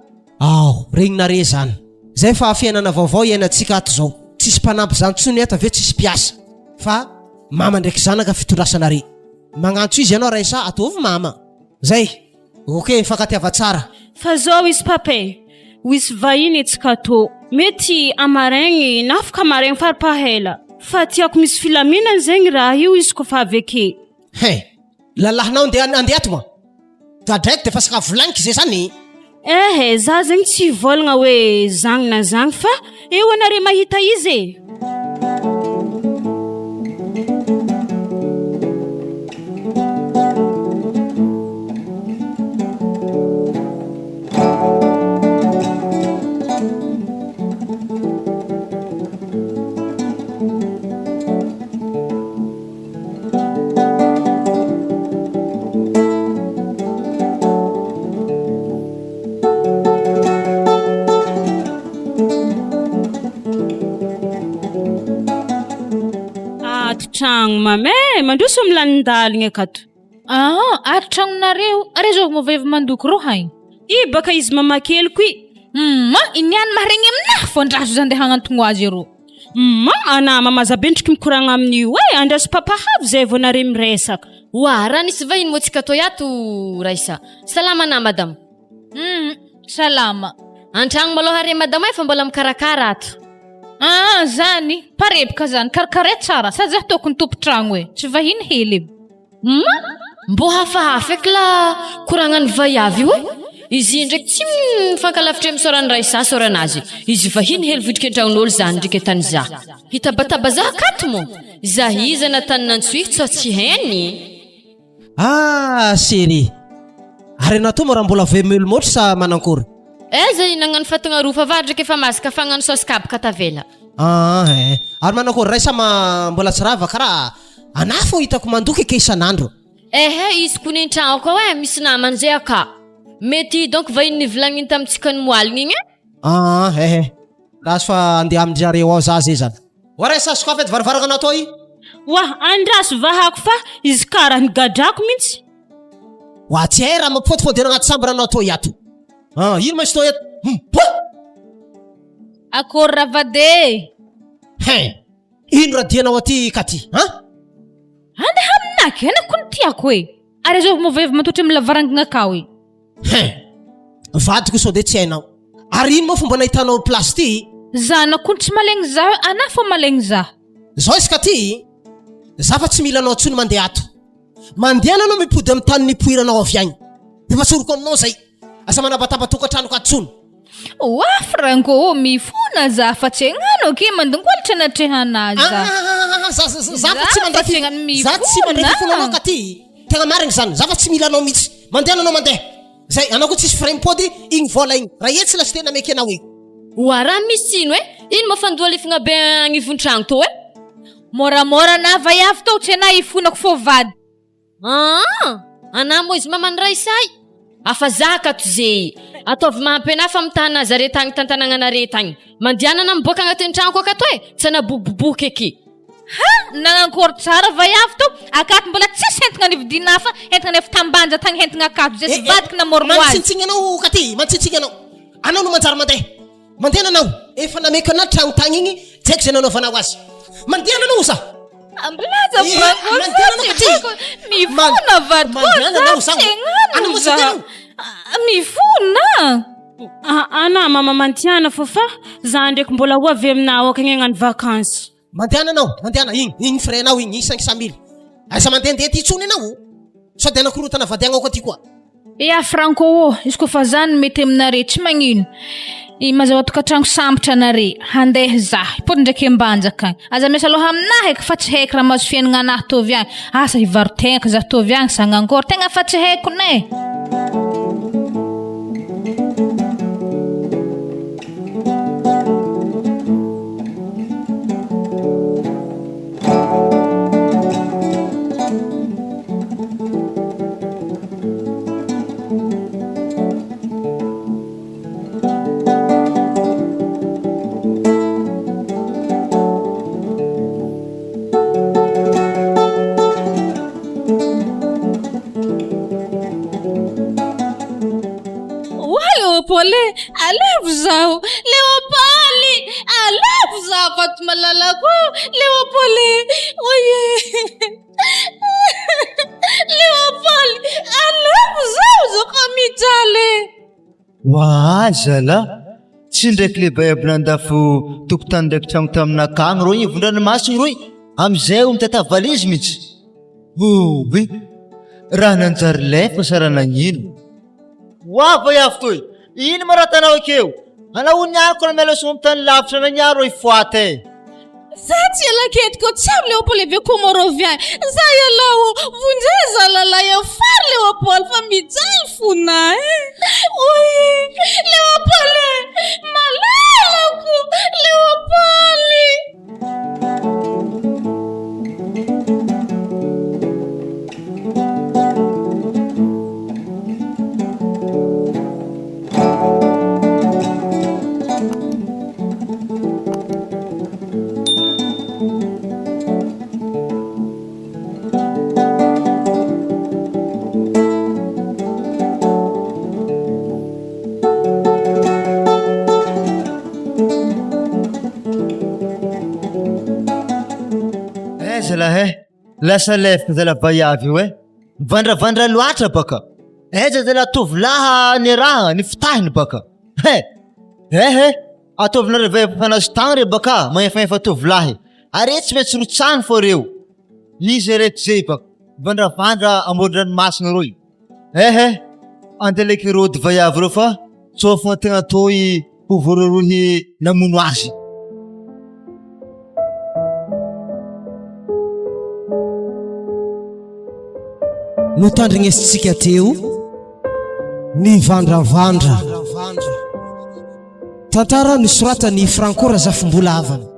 S1: Regny nare zany. Zay fa fiainana vaovao iainantsika ato zao. Tsisy mpanampy zany tsony eto ave tsisy piasa. Fa mama ndraiky zanaka fitondrasanare. Magnantso izy ianao raisa atovy mama. Zay. Ok, fakatiava tsara.
S3: Fa zao izy pape. Wisy vahiny etsika to. Mety amaregny nafaka amaregny faripahela. Fa tiako misy filaminana zegny raha io izy ko fa aveke.
S1: Lalahinao andeha ato ma. Da direct defa saka volanky zay zany.
S3: Za zegny tsy volagna hoe zagny na zagny fa eo anare mahita izy. Tragno mame mandroso milanindaligny akato.
S2: Ary tragnonareo are zao mavevy mandoko ro haigny.
S3: I baka izy mamakeliko i.
S2: Iniany maharegny aminahy fô andraso zany ndeha hagnantogno azy ero.
S3: Ana mamazabendriky mikoragna amin'io andraso papahavy zay vao nare miresaka.
S8: Raha nisy vahiny mo tsika to yato raisa. Salama na madame.
S2: Salama.
S8: Antragno maloha are madame fa mbola mikarakara ato.
S2: Zany parebaka zany karakare tsara sady za tokony tompo-tragno tsy vahiny hely.
S8: Mbo hafahafa eky la koragnany vaiavy io izy ndraiky tsy mifankalavitra misorany raisa soranazy. Izy vahiny hely vidriky an-tragnon'olo zany ndraiky tany za. Hitabataba za akato mo. Za iza natany nantsoihy tso tsy heny.
S1: Série. Ary anao to mo raha mbola vemelo motry sa manankory?
S8: Zay nagnano fatagna rofa vadrika efa masaka fagnano sauce kabaka tavela.
S1: Ary manankory raisa mbola tsy rava karaha anah fô hitako mandoky ake isan'andro.
S8: Izy kony an-tragno koa misy namany zay aka. Mety donc vahiny nivolagnin tamitsika ny moaligny igny.
S1: Raso fa andeha aminjareo ao za zay zany. Raisa sokafa edy varavaranganao atao i.
S3: Andraso vahako fa izy karaha nigadrako mihitsy.
S1: Tsy hay raha mampifôtifôdy agnaty sambranao atao iato. Ino masy to eto?
S2: Akory ravade.
S1: Ino raha dianao aty katy?
S2: Andeha aminaky anako ny tiako Are zao mavevy matotra amin'ny lavarangana akao
S1: vadiko sao de tsy hainao. Ary ino moa fomba nahitanao place ty?
S2: Zanako tsy malegny za ana fa malegny za.
S1: Zao iska ty za fa tsy mila anao tsony mandeha ato. Mandeha anao mipody amin'ny tany nipoiranao avy agny. Defa soroko aminao zay. Asa manabataba tokantrano ka tsony.
S2: Franco mifona za fa tsy hagnano ke mandongolitra na trehanazy
S1: za fa tsy mandray za tsy mandray fonanao ka ty. Tegna marigny zany. Za fa tsy mila anao mihitsy. Mandeha anao mandeha. Zay anao ko tsisy frame pody igny vola igny. Raha etsy lasy tena meky anao igny.
S8: Raha misy ino ino mafandoa lefigna be agnivon-tragno to
S2: moramora na vaiavy to tsy ana ifonako fô vady.
S8: Ana mo izy mamany raisay. Afa zaka to zay. Ataovy mahampena fa mitana zare tagny tantanananare tagny. Mandianana miboaka agnatin'ny tragno koa kato tsy anaboboboky eky.
S2: Nanankory tsara vaiavy to akato mbola tsisy hentigna nividina fa hentigna nefa tambanja tagny hentigna akato zay sy vadiky namormo azy.
S1: Mantsitsiny anao katy, mantsitsiny anao. Anao no manjary mandeha. Mandeha anao. Efa nameka anaty tragno tagny igny, tsy haiko zay nanaovanao azy. Mandeha anao sa.
S2: Amblaza mifona vadikozatenano mifona
S3: ana mama mantiana fofa za ndraiky mbola ho avy aminao akagny hagnano vakansy.
S1: Mantiana anao, mantiana igny freinao igny 500 000. Asa mandehandeha ty itsony anao. Sao de nakorotana vadiagna ko aty koa.
S2: Ya franco ô, izy koa fa zany mety aminare tsy magnino. Mazao tokatrano sambatra nare handeha zah pôdy ndraiky ambanjaka aza miasa aloha aminahy eky fa tsy haiko raha mahazo fiainagna anahy tovy agny asa hivarotegna zah tovy agny sagnangory tegna fa tsy haiko ne. Pole, alevo zaho. Leopoli, alevo zaho faty malalako. Leopoli, oye. Leopoli, alevo zaho zaka mijaly.
S6: Zala, tsy ndraiky lehibe aby nandafo tokotany ndraiky tragno taminakagny roy vondranomasiny roy amizay mitata valizy mihitsy. Obe, raha nanjary lefa sara nagnino. Wava yafy toy. Ino maratanao akeo? Anao niako na miala sombo tany lavitra na niaro ifoate.
S2: Zaty alaketiko tsam Leopoli ave komorovian. Za yalao vunjeza lalaya far Leopoli fa mijaly fona Oye, Leopoli, malalako Leopoli.
S6: Lasa lefika zala vaiavy io vandravandra loatra baka. Eza zala tovolaha ny raha ny fitahiny baka. Ataovina revay fanazy tagny re baka magnefanefa tovolahy. Are tsy maintsy rotsany fô reo. Izy reto zay baka. Vandravandra amoron-dranomasina roy. Andeleky rôdy vaiavy reo fa tsofagna tegna toy ho vororohy namono azy.
S1: No tandrignesitsika teo Nivandravandra. Tantara nisoratany Franco Razafimbolavana.